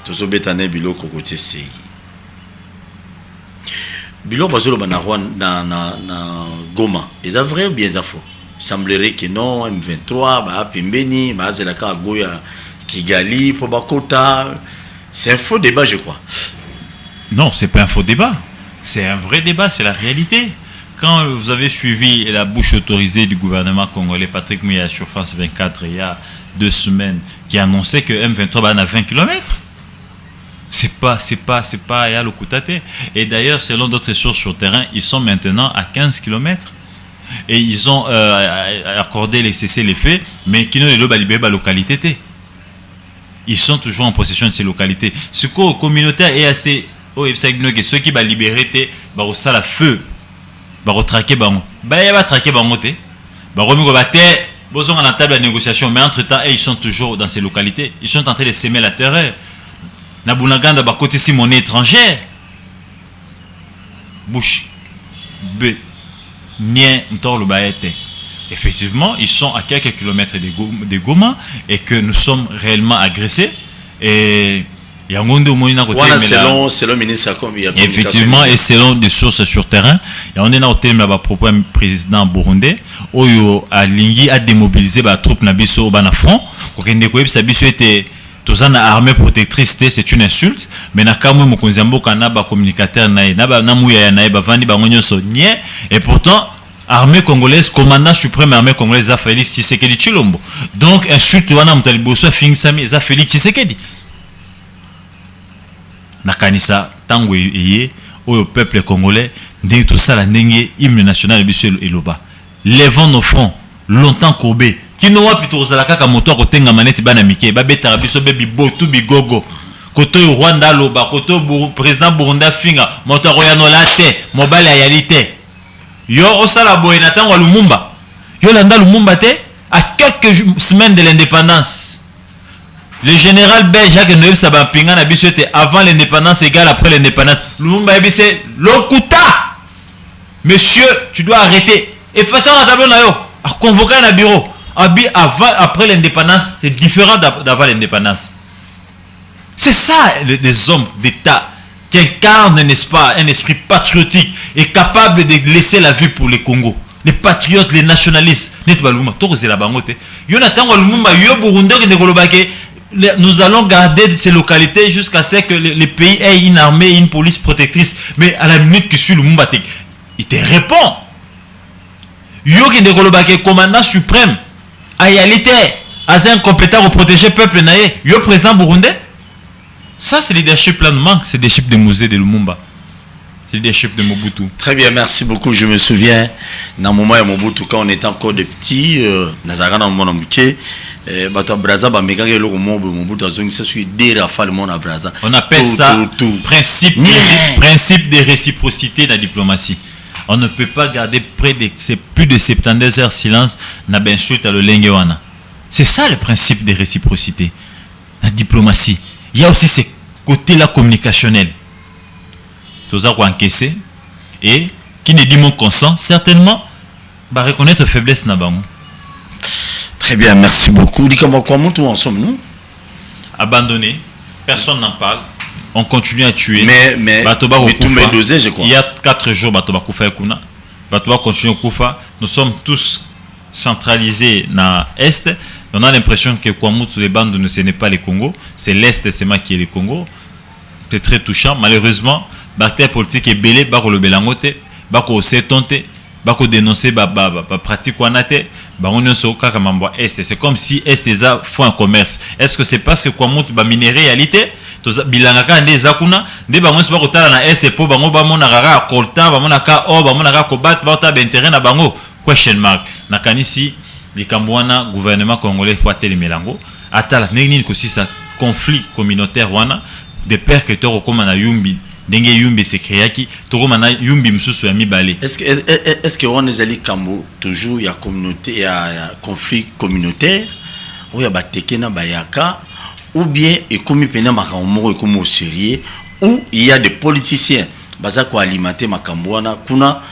tozo betane biloko kote sei biloko bazolo bana na Goma est vrai ou bien ça faux? Semblerait que non. M23 ba pembeni ba zelaka goya Kigali pour bakota. C'est un faux débat, je crois. Non, c'est pas un faux débat, c'est un vrai débat, c'est la réalité. Quand vous avez suivi la bouche autorisée du gouvernement congolais Patrick Mouya sur France 24 il y a 2 semaines qui annonçait que M23 va à 20 km. C'est pas à l'Okutate. Et d'ailleurs, selon d'autres sources sur le terrain, ils sont maintenant à 15 km. Et ils ont accordé les cessez-les-feux, mais qui ne pas libéré la localité. Ils sont toujours en possession de ces localités. Ce que communautaire est assez. Ceux qui vont libérer, ils ça la feu. Ils vont traquer. Ils vont traquer. Ils vont besoin à la table de négociation, mais entre-temps, ils sont toujours dans ces localités. Ils sont en train de s'aimer la terreur. Nabunaganda ba côté si monnaie étrangère. Bouche. B. Nien Ntor le Baete. Effectivement, ils sont à quelques kilomètres de Goma et que nous sommes réellement agressés. Et selon ministre effectivement, et selon des sources sur terrain, et on est là au thème là propos président burundais, Oyo a lingi a démobilisé ba troupes na biso bana front, ko kende ko yebisa biso était tous en armée protectrice, c'est une insulte, mais na kamwe mokonzi mboka na ba communicateur na na muya na ba vandi ba ngonyo so nie, et pourtant armée congolaise, commandant suprême armée congolaise a Félix Tshisekedi Tshilombo. Donc insulte wana mutaliboso fingsami za Félix Tshisekedi. Nakanisa tango eye au peuple congolais ndenge tout ça la ndenge hymne national biso eloba. Levons nos fronts longtemps courbés. Kino wapi tozala kaka moto akotenga maneti bana mike ba betara biso bebi botu bigogo. Koto Rwanda loba koto président Burundi finga moto akoyano la te mobile ayalité. Yo osala boye na tango Lumumba. Yo landa Lumumba te à quelques semaines de l'indépendance. Le général belge Jacques Noël Sabampinga n'a biso était avant l'indépendance égale après l'indépendance. Lumumba ebise lokuta. Monsieur, tu dois arrêter. Et façon à tableau na yo, à convoquer un bureau. Avant, après l'indépendance, c'est différent d'avant l'indépendance. C'est ça les hommes d'État qui incarnent, n'est-ce pas, un esprit patriotique et capable de laisser la vie pour les Congo. les patriotes, les nationalistes. Nous allons garder ces localités jusqu'à ce que les pays aient une armée et une police protectrice. Mais à la minute que suit le Mumbatek, il te répond. Yo qui est commandant suprême, en réalité, as un compétent pour protéger le peuple naïe, yo président burundais. Ça, c'est le leadership là, manque, c'est le leadership de Musée de Lumumba. C'est le leadership de Mobutu. Très bien, merci beaucoup. Je me souviens, dans le moment où Mobutu, quand on était encore des petits, Nazara dans le monde entier, on appelle ça principe de réciprocité dans la diplomatie. On ne peut pas garder plus de 72 heures silence na benchut à le lengewana. C'est ça le principe de réciprocité. La diplomatie. Il y a aussi ce côté-là communicationnel. Tout ça qu'on encaisse et qui ne dit mon consent, certainement, va reconnaître faiblesse na bango. Très bien, merci beaucoup. Comment en sommes-nous? Abandonné, personne n'en parle. On continue à tuer. Mais tout m'est dosé, je crois. Il y a 4 jours, Batoba Koufa et Kuna. Batoba continue au Koufa. Nous sommes tous centralisés dans l'Est. On a l'impression que Kwamoutou, les bandes, ce n'est pas le Congo. C'est l'Est, c'est moi qui est le Congo. C'est très touchant. Malheureusement, l'acteur politique est belé, bako le belangote, bako s'étonte, bako dénoncer, pratique wanate, on c'est comme si Est font un commerce. Est-ce que c'est parce que Kwamoutou ba minerai réalité? Bilangaka nde zakuna nde bango se bakotala na ese po bango bamona kaka kolta bamona ka o bamona ka kobat bata b'intérêt na bango question mark na kanisi likambwana gouvernement congolais faut atelemelango atala nini ko si ça conflit communautaire wana de père que to ko na yumbi ndenge yumbi se créaki to ko na yumbi msusu ya mibale. Est-ce que on ezali kambo toujours ya communauté ya conflit communautaire ou ya bateke na bayaka ou bien et comme il peine makambo comme au sérieux où il y a des politiciens baza ko alimenter makambo wana kuna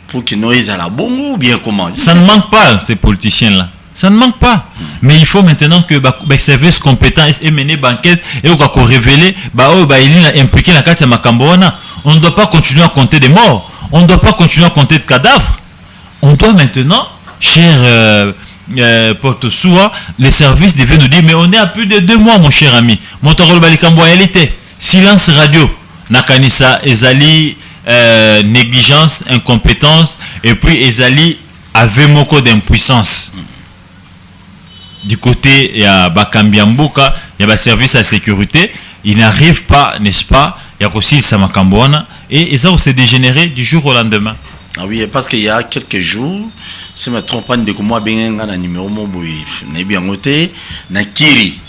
pour que nous ils à la bongo ou bien comment? Ça ne manque pas ces politiciens là. Ça ne manque pas. Mais il faut maintenant que les services compétents et mener banquette et qu'on révéler il est impliqué dans la carte makambo wana. On ne doit pas continuer à compter des morts. On ne doit pas continuer à compter de cadavres. On doit maintenant, cher Porto Soua, les services devaient nous dire mais on est à plus de 2 mois mon cher ami. Montarol Balikambo réalité. Silence radio. Nakanisa Ezali négligence, incompétence et puis Ezali avait moko d'impuissance. Du côté il y a Bakambiamboka, il y a service à sécurité, il n'arrive pas, n'est-ce pas? Il y a aussi Samakamboana et ça s'est dégénéré du jour au lendemain. Ah oui, parce qu'il y a quelques jours, si je ne me trompe pas, de comment bien un numéro mobile, n'est bien noté, na Kiri.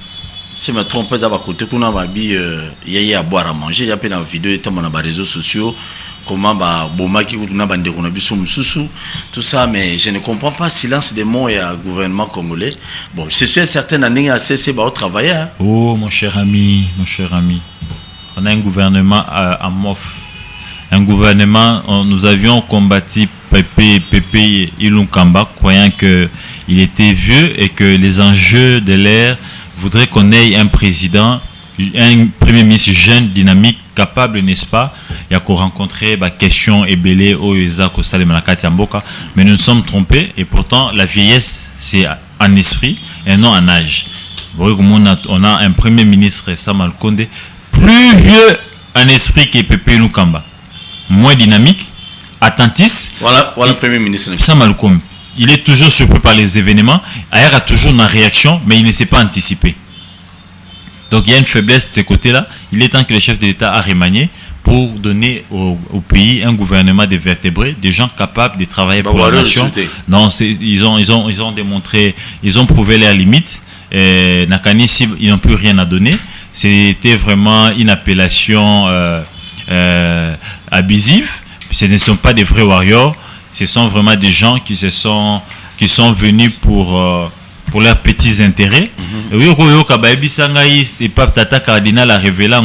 Si je ne me trompe pas, à côté qu'on a il y a à boire à manger, il y a plein de vidéos et dans les réseaux sociaux, comment Boma qui a bandé qu'on a vu tout ça, mais je ne comprends pas silence des mots et à gouvernement congolais. Bon, je suis certain année à cesser au travail. Oh mon cher ami, on a un gouvernement à MOF. Un gouvernement, nous avions combattu Pépé Ilunkamba, croyant qu'il était vieux et que les enjeux de l'ère voudraient qu'on ait un président, un premier ministre jeune, dynamique, capable, n'est-ce pas, il y a qu'on rencontrer question ébélé au Isaac Salem Mboka, mais nous nous sommes trompés et pourtant la vieillesse c'est en esprit et non en âge. On a un premier ministre, Samal Konde, plus vieux en esprit que Pépé Ilunkamba. Moins dynamique, attentiste. Voilà le premier ministre. Samalkoum, il est toujours surpris par les événements. Ailleurs a toujours une réaction, mais il ne sait pas anticiper. Donc il y a une faiblesse de ce côté-là. Il est temps que le chef de l'État a remanié pour donner au pays un gouvernement de vertébrés, des gens capables de travailler pour la nation. Non, ils ont démontré, ils ont prouvé leurs limites. Nakani, ils n'ont plus rien à donner. C'était vraiment une appellation abusive. Ce ne sont pas des vrais warriors, ce sont vraiment des gens qui sont venus pour leurs petits intérêts. C'est pas Tata Cardinal a révélé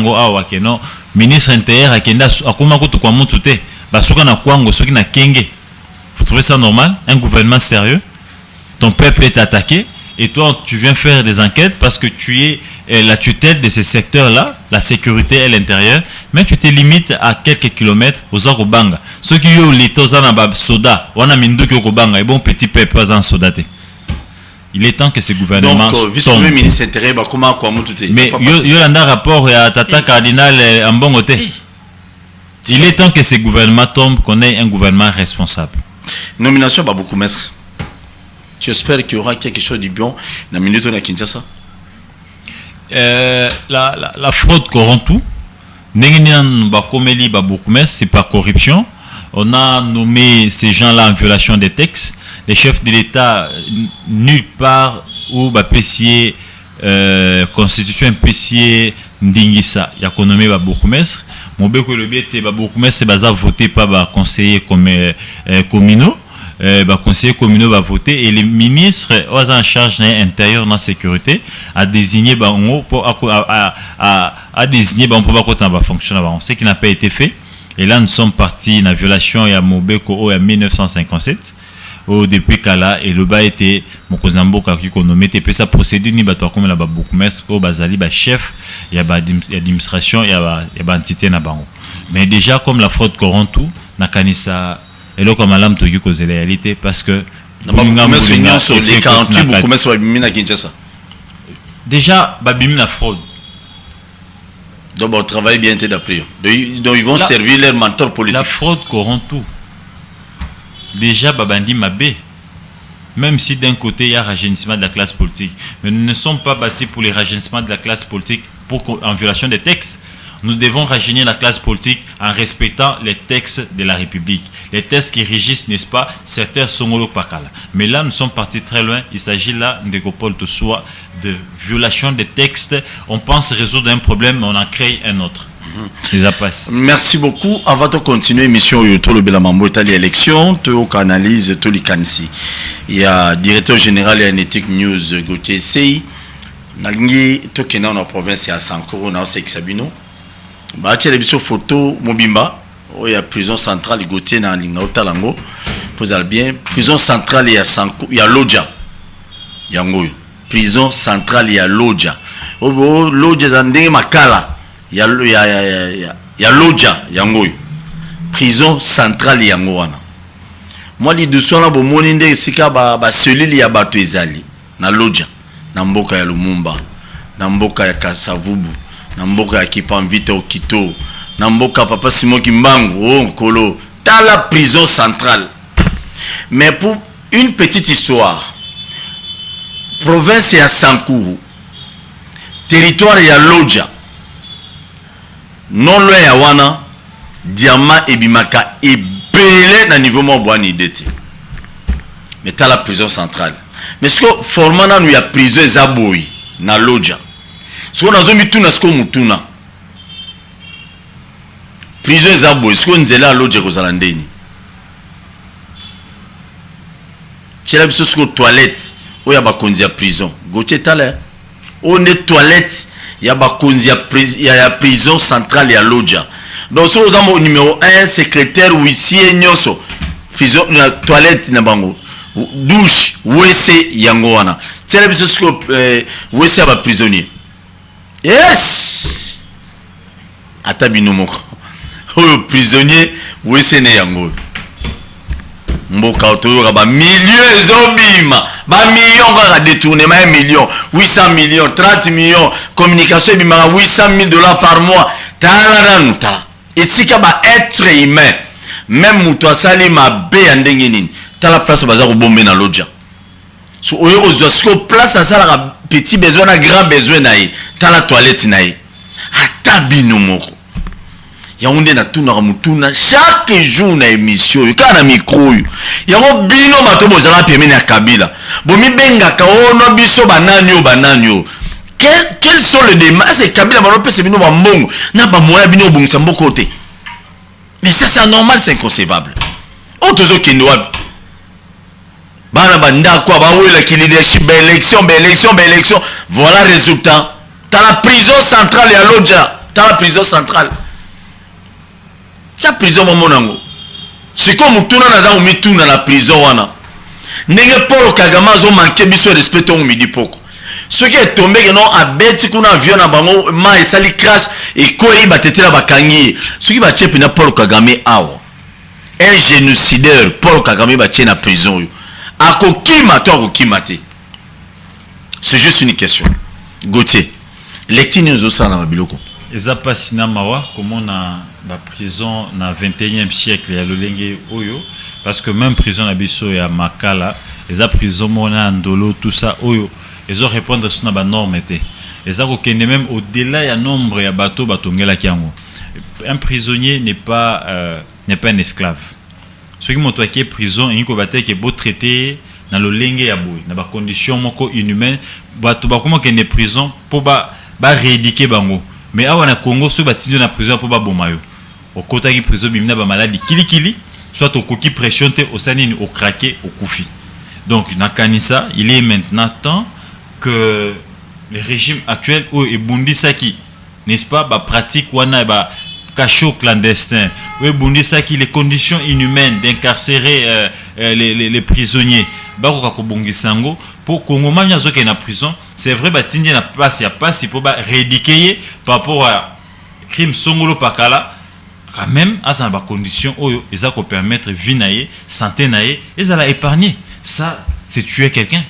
non ministre intérieur vous trouvez ça normal? Un gouvernement sérieux, ton peuple est attaqué et toi tu viens faire des enquêtes parce que tu es la tutelle de ces secteurs-là, la sécurité et l'intérieur, mais tu te limites à quelques kilomètres aux Okobanga. Ceux qui ont l'État aux soda, on a mindu qui Okobanga, et bon petit peuple pas en soda. Il est temps que ces gouvernements donc vice-premier ministre intérieur comment quoi tout est. Mais il y a un rapport à Tata Cardinal en bon côté. Il est temps que ces gouvernements tombent, qu'on ait un gouvernement responsable. Nomination à beaucoup maître. Tu espères qu'il y aura quelque chose de bon dans la minute de Kinshasa? La fraude corrompt tout. C'est pas corruption. On a nommé ces gens-là en violation des textes. Les chefs de l'État, nulle part où PCA, constitution PCA, Ndingisa, il y a qu'on nommé beaucoup maître. Mon bec le biais c'est beaucoup maître, c'est voté par conseiller communaux. Conseiller communaux va voter et les ministres en charge de l'intérieur dans la sécurité a désigné à désigner pour fonctionner ce qui n'a pas été fait. Et là nous sommes partis dans la violation et à Mobeko en 1957 depuis Kala et le bas était mon cousin Boka qui nommé et sa procédure ni bateau comme là beaucoup mais au bazali chef il y a administration il y a entité na bango mais déjà comme la fraude corrompt tout na kanisa et là comme madame Togi cause la réalité parce que les 48 beaucoup mais ça va Kinshasa déjà babimi la fraude donc bon travail bien été d'après donc ils vont servir leur mentor politique. La fraude corrompt tout. Déjà babandi mabé, même si d'un côté il y a rajeunissement de la classe politique, mais nous ne sommes pas bâtis pour les rajeunissements de la classe politique en violation des textes. Nous devons rajeunir la classe politique en respectant les textes de la République, les textes qui régissent, n'est-ce pas, certains Songolo Pakala. Mais là, nous sommes partis très loin. Il s'agit là de soit de violation des textes. On pense résoudre un problème, mais on en crée un autre. Merci beaucoup. Avant de continuer l'émission, le Belamambo est à l'élection, tu analyse tous les canisi. Il y a directeur général et Ethic News Gauthier Sei. Nalingi tokena na province ya Sankoro na Sabino. Ba tshele biso photo Mobimba, il y a prison centrale Gauthier na linga otalango. Posal bien, prison centrale ya Sanko, ya Lodja. Yango. Prison centrale ya Lodja. Obo Lodja zande makala. Ya Lodja yango prison centrale yango wana moi li dessous na bomoni nde sika ba selili ya bato ezali na Lodja na mboka ya Lumumba na mboka ya Kasavubu na mboka ya Kipamvita Okito na mboka Papa Simon Kimbangu Nkolo dans la prison centrale. Mais pour une petite histoire, province ya Sankuru, territoire ya Lodja, non loin ya wana diamant ebimaka ebele na niveau mo bwani dete. Mais t'as la prison centrale. Mais ce que formana nous ya prison ezaboyi na Lodja. Ce qu'on a zomi tuna ce qu'on mutuna. Prison ezaboyi ce qu'on nzela Lodja kozala ndeni. Tchela biso ce que toilette oya bakonzi ya prison. Goche tala. On est toilette il y a la prison centrale ya Lodja. Donc si vous avez au numéro 1 secrétaire huissier nyoso prison la toilette na bango douche WC yango wana tele biso siko WC ba prisonnier yes ata binomoko o prisonnier WC ne yango mboka otoyoka ba millions ezobima ba millions kaka détournement 1 million 800 millions 30 millions communication bimaka $800,000 par mois tala nanu tala esika ba être humain même muto asali mabe ya ndenge nini tala place baza ko bomber na Lodja so oyo ozwa siko place asala petit besoin na grand besoin na ye tala toilette na ye ata bino moko yango na tuna mutuna chaque jour na émission kana micro yango bino bato bozala pemene ya Kabila bomi bengaka ono biso bananyo quels sont les démarches c'est Kabila bano pese bino ba mbongo na ba moya bino bongisa mboko te mais ça c'est anormal, c'est inconcevable. On toujours qui nous a bana banda quoi ba oui la leadership élection voilà résultat dans la prison centrale ya Lodja dans la prison centrale cha prison monango c'est comme mutuna na za mituna na prison wana ndenge Paul Kagame azo manquer biso respect on midi poko ce qui est tombé que non abeti kuna avion na bango ma esali crash et koyi batetela bakangi ce qui ba chepe na Paul Kagame awo un génocideur Paul Kagame ba na prison yo akokima to akokimate c'est juste une question Gauthier lectine nous ça na biloko eza pasi na mawa comment na ba prison na 21e siècle ya lolenge oyo parce que même prison na biso ya Makala eza prison mona ndolo tout ça oyo ils ont répondre sur la norme était ils ont même au-delà ya nombre ya bateau batongela kiango un prisonnier n'est pas un esclave ceux qui montent qui est prison il faut battre qui est beau traité dans le lenge ya boy na ba condition moko inhumaine bateau ba comment qu'il est prison pour ba rééduquer bango mais awa na Congo ceux batindyo na prison pour ba bomayo au kota qui prison bimina ba maladie kili soit au coquille pression au sanini au craquer au koufi donc na kanisa il est maintenant temps que le régime actuel où est Bundisaki n'est-ce pas ba pratique wana ba cachot clandestin où est Bundisaki les conditions inhumaines d'incarcérer les prisonniers ba ko bongisango pour Congo manya zo na prison c'est vrai ba tindi na place ya passe pour ba rééduquer par rapport à crime songolo pakala quand même à sa condition oyo eza ko permettre vie naie santé naie ezala épargner ça c'est tuer quelqu'un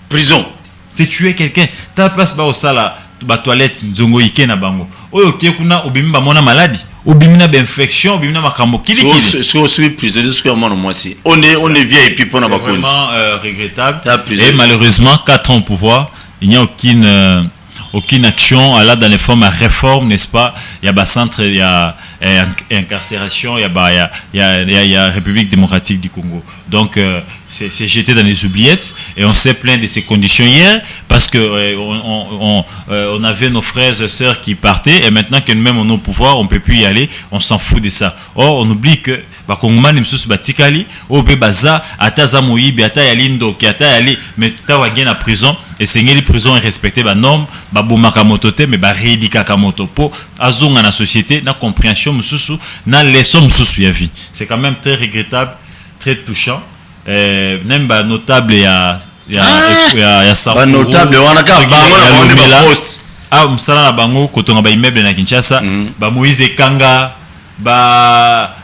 prison c'est tuer quelqu'un ta place ba osala ba toilette nzongo ike na bango oyo ke kuna obimi ba mona maladie obimi na ba infection obimi na makambo kili so prisonnier ce que moi si on est vieux et puis pour na ba cause vraiment regrettable et malheureusement 4 ans au pouvoir il n'y a aucune action à là dans les formes à réforme n'est-ce pas il y a ba centre il y a incarcération il y a République démocratique du Congo donc c'est jeté dans les oubliettes et on s'est plaint de ces conditions hier parce que on avait nos frères et sœurs qui partaient et maintenant que nous-mêmes on est au pouvoir on peut plus y aller on s'en fout de ça or on oublie que bakongomani msusu batikali obe baza ata za moyibi ata yalindo ki ata yali mais ta wa na prison et sengeli prison est respecté ba norme ba bomaka motote mais ba réédika ka moto po azonga na société na compréhension msusu na leçon msusu ya vie c'est quand même très regrettable très touchant même ba notable ya ba notable wana ka bango na poste msala na bango kotonga ba immeuble na Kinshasa ba Moïse Kanga ba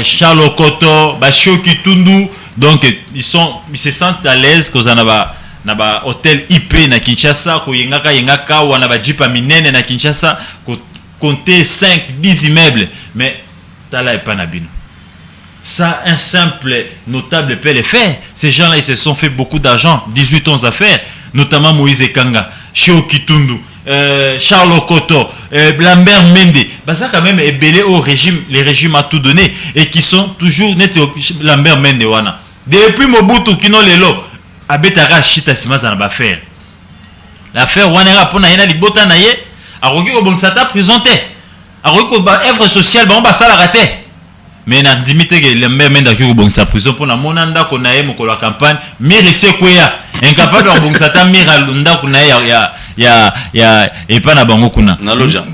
Charles Koto ba Shoki Tundu donc ils se sentent à l'aise cause na ba hôtel IP na Kinshasa ko yengaka wana ba jipa minene na Kinshasa ko compter 5-10 immeubles mais tala et pas nabino ça un simple notable peut le faire ces gens-là ils se sont fait beaucoup d'argent 18 ans à faire notamment Moïse Kanga Shoki Tundu Charles Koto, Lambert Mende, ça quand même est belé au régime, les régimes a tout donné et qui sont toujours net Lambert Mende wana. Depuis Mobutu kino lelo, abetara chita sima za na ba faire. L'affaire wana rapona yena libota na ye, aroki ko bonsata présenté. Aroki ko ba œuvre sociale ba on ba sala raté. Mais na dimite que Lambert Mende ko bonsa prison pour na monanda ko na ye mokolo campagne, mire se kweya, incapable de bonsata mire lunda ko na ya et pas na bango kuna na lodia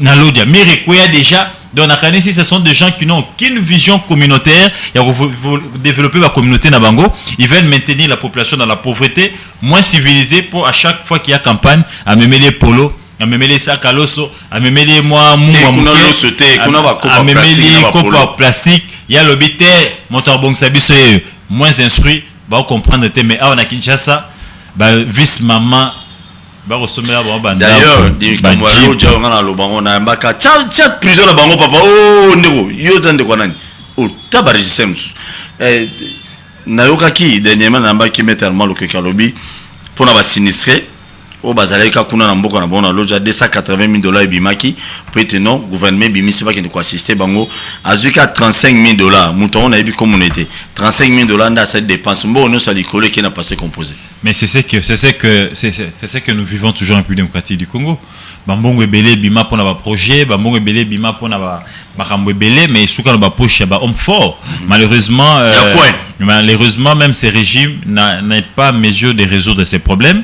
mais rekoya déjà donc na kanisi ce sont des gens qui n'ont aucune vision communautaire il faut développer la communauté na bango ils veulent maintenir la population dans la pauvreté moins civilisée pour à chaque fois qu'il y a campagne à me mêler polo à me mêler sac à l'osso à me mêler moi à me mêler copa plastique il y a le bité moteur bon sabiso moins instruit va comprendre mais à na Kinshasa ba vice maman d'ailleurs kamwalo jaonga na lobango na mbaka cha prison na bango papa oh ndeko yo zande kwa nani oh tabarisi msusu na yokaki dernièrement na mbaki metallement le kekalobi pour na ba sinistré au bazaleka kuna na mboko na bona loja $280,000 bimaki peut-être non gouvernement bimisi ba ki ko assister bango azuka $35,000 mouton na ebi comme on était $35,000 nda cette dépense mbo no sali collé qui n'a passé composé mais c'est ce que nous vivons toujours en République démocratique du Congo bambongo ebele bima pona ba projet bambongo ebele bima pona ba makambo ebele mais suka na ba poche ba homme fort malheureusement même ces régimes n'ont pas mesure de résoudre ces problèmes.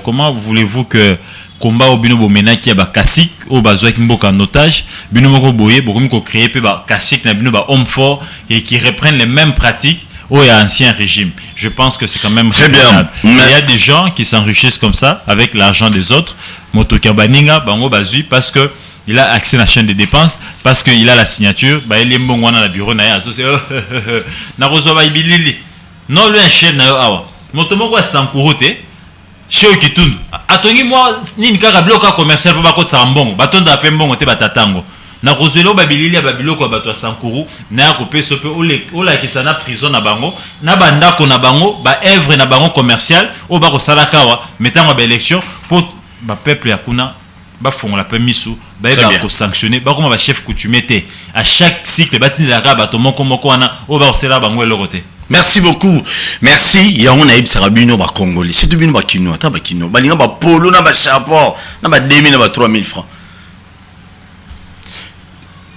Comment voulez-vous que combat au bino bomena qui a ba kasik au bazwa ki mboka en otage bino moko boye bokomi ko créer pe ba kasik na bino ba homme fort et qui reprennent les mêmes pratiques ou à ancien régime. Je pense que c'est quand même très bien. Il y a des gens qui s'enrichissent comme ça avec l'argent des autres. Motoka Baninga, Bango Bazui, parce que il a accès à la chaîne de dépenses, parce qu'il a la signature. Bah, il est bon dans le bureau, na associé. Na reçoit ibilili. Non, lui un chaîne na awa. Motomo quoi sankurote. Chez Okitun. Atongi moi ni nkaka bloc commercial pour bakot sambongo. Batonda pe mbongo te batatango. Na kozelo babilili ya babiloko bato sankuru na kopé sope ola kisana prison na bango na bandako na bango ba œuvre na bango commercial o ba ko salaka wa metango ba élection pour ba peuple ya kuna ba fongola pe misu ba eba ko sanctionner ba koma ba chef coutumier te à chaque cycle batini la ba to moko wana o ba osela bango elokote. Merci beaucoup. Merci. Ya on a Sarabino ba congolais. C'est tout bien ba kino, ata ba kino. Ba linga ba polo na ba chapeau, na ba 2000 na ba 3000 francs.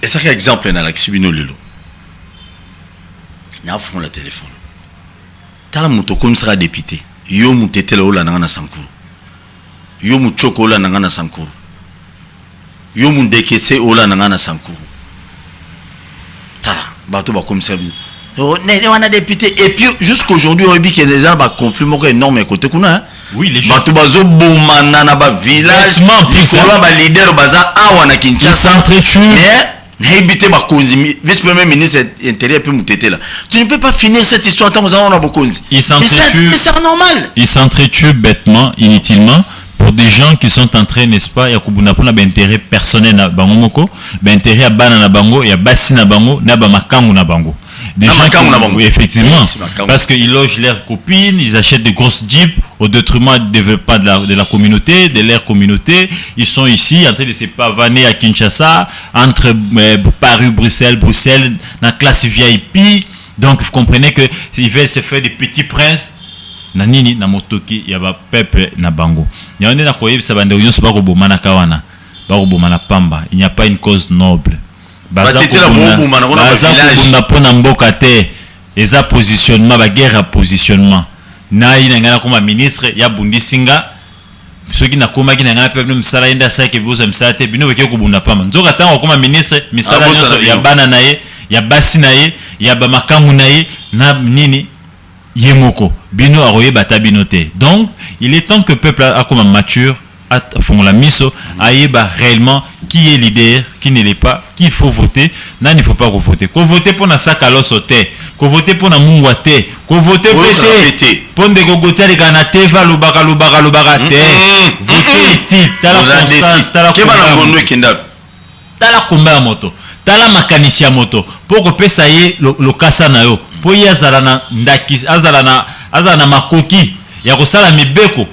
Et ça, c'est un exemple dans l'exibino lilo. Il y a un téléphone. Tala muto comme sera député. Yo mutete la ola nangana sankuru. Yo muchoko ola nangana sankuru. Yo mundekese ola nangana sankuru. Tala, bato ba comme ça. On a député. Et puis jusqu'aujourd'hui, on dit qu'il y a des gens qui conflit énorme côté kuna. Oui, les gens. Bato bazo bomana na ba village. Ils ba leader baza awa na Kinshasa. N'habitez pas Konzi, vice-premier ministre intérieur peut moutéter là. Tu ne peux pas finir cette histoire tant que nous avons Konzi. Mais c'est normal. Ils s'entretuent bêtement, inutilement, pour des gens qui sont en train, n'est-ce pas, il y a un intérêt personnel na bango moko, intérêt à bana na bango, il y a bassi na bango, na ba makangu na bango. Des gens qui, oui, effectivement, parce qu'ils logent leurs copines, ils achètent de grosses jeeps au détriment du développement de la communauté, de leur communauté. Ils sont ici en train de se pavaner à Kinshasa, entre Paris, Bruxelles, dans la classe VIP. Donc vous comprenez qu'ils veulent se faire des petits princes. Na nini na motoki ya ba peuple na bango. Nyonde na koyebi sabande uyo so bako bomana kawana. Bako bomana pamba. Il n'y a pas une cause noble. Baza pona mboka te eza positionnement ba guerre à positionnement na ina ngana comme ministre ya bundisinga soki na koma ki na ngana pe msala enda sa ke boza msala te bino weke ko bunda pama nzoka tango comme ministre misala ya bana na ye ya basi na ye ya ba makamu na ye na nini yemoko bino aroye bata bino te. Donc il est temps que peuple a comme mature font la mise à réellement qui est leader, qui ne l'est pas, qui il faut voter, non, il ne faut pas voter. Qu'on vote pour la sac à l'os au thé, qu'on vote pour la mouate, qu'on vote pour des gogotiers de ganate, va le baga, voter utile, t'as la constance, t'as la combat à moto, t'as la mécanicien à moto, pour que ça y est, le kasa na yo, pour y azarana ndaki, azarana makoki, yakosala mibeko.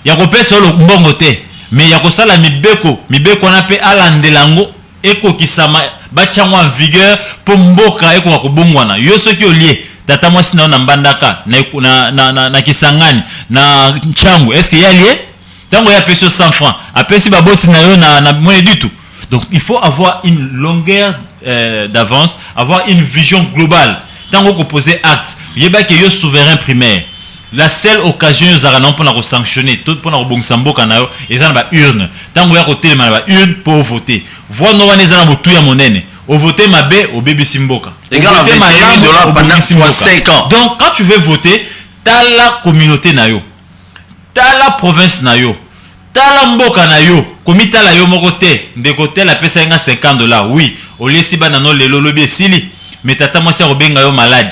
Ya ko pesa lo mbongo te mais ya ko sala mibeko na pe alandelango eko kisama bachangwa en vigueur po mboka eko ko bongwana yo soki olie tata mwasi na mbandaka na Kisangani na Changu est-ce qu'il y a lié tango ya peso 100 francs apesi baboti na yo na moins du tout. Donc il faut avoir une longueur d'avance, avoir une vision globale tango ko poser acte yeba que yo souverain primaire. La seule occasion aux Aranons pour sanctionner tout pour nous bongsambo kanayo et ça na urne tant que côté le ma urne pour voter voir no wana za na botu ya monene au voter mabe au bébé simboka et quand $20 pendant 5 ans. Donc quand tu veux voter t'as la communauté nayo t'as la province nayo t'as la mboka nayo komita la yo moko te de côté la pesa nga $50 oui au lesi bana no lelo lobi sili mais tata moi ça robenga yo malade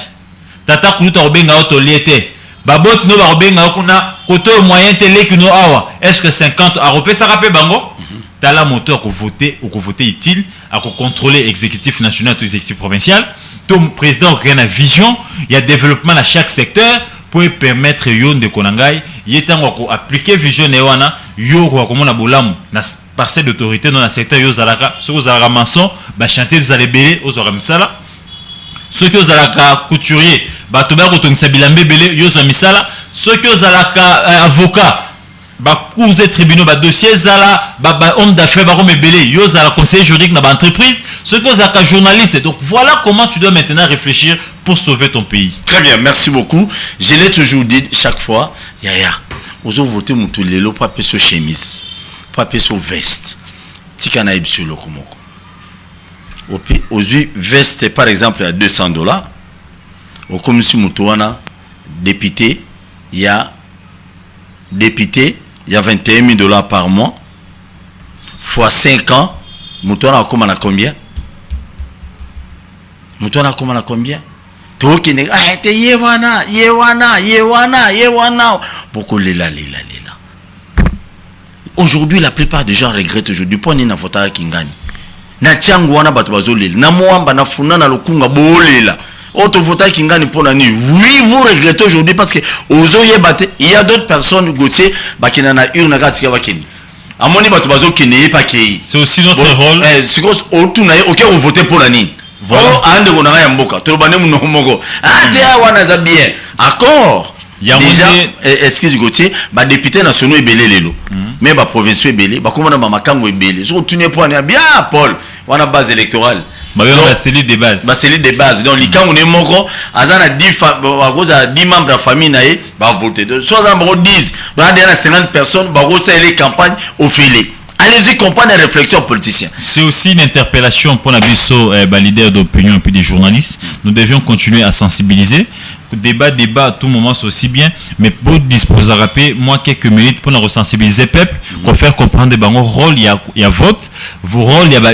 tata kuluta robenga yo toliete baboti no ba robenga kuna koto moyen télé kino awa est-ce que 50 a repé ça rappelle bango t'as la moteur pour voter ou pour voter utile à contrôler exécutif national ou exécutif provincial ton président qui a une vision il y a développement à chaque secteur pour permettre yo de konangai yetango ko appliquer vision ne wana yo ko komona bolamu na parcelle d'autorité dans le secteur yo zalaka ce que zalaka maçon ba chantier vous allez belé aux oramsala ceux qui zalaka couturier bato ba kotongisa bilambe belé yo zo misala ceux qui zalaka avocat ba cours tribunaux ba dossier zala ba homme d'affaires ba comme belé yo zala conseiller juridique na ba entreprise ceux qui zalaka journaliste. Donc voilà comment tu dois maintenant réfléchir pour sauver ton pays. Très bien, merci beaucoup. Je l'ai toujours dit chaque fois, yaya ozo voter mutu lelo pa peso chemise pa peso veste tikana ibso lokomoko. Aujourd'hui, veste par exemple à $200. au commission Moutouana, député, il y a 21 000 $ par mois, fois 5 ans, Moutouana a combien? Moutouana a combien? Toki ne ah te yewana. Pourquoi lela. Aujourd'hui la plupart des gens regrettent aujourd'hui pour ni na vota kingani. Na changu wana batu bazolela. Na moamba na funa na lokunga bolela. Auto vota kingani pour nani. Oui, vous regrettez aujourd'hui parce que ozoye bate, il y a d'autres personnes Gauthier bakina na urne katika bakini. Amoni batu bazokine pa kei. C'est aussi notre rôle. C'est cause autour na OK on voter pour nani. Voilà. Oh, ande gona ya mboka. Tolobane mu nomoko. Ah te wana za bien. Accord. Déjà, excuse Gauthier, ba député nationaux ebelé lelo. Mais ba provinciaux ebelé, ba komona ba makango ebelé. So tu n'es pas bien Paul, wana base électorale. Ba la cellule de base. Ba cellule de base. Donc likango ne moko azana 10 membres de la famille naé ba voter. Soit en 10, ba derrière 50 personnes ba rosa les campagnes au filet. Allez-y comprendre les réflexions politiciennes. C'est aussi une interpellation pour la biso leader d'opinion et puis des journalistes. Nous devions continuer à sensibiliser. Débat à tout moment c'est aussi bien, mais pour disposer à rappeler moi quelques minutes pour nous sensibiliser peuple, pour faire comprendre que rôle il y a vote, vos rôles il y a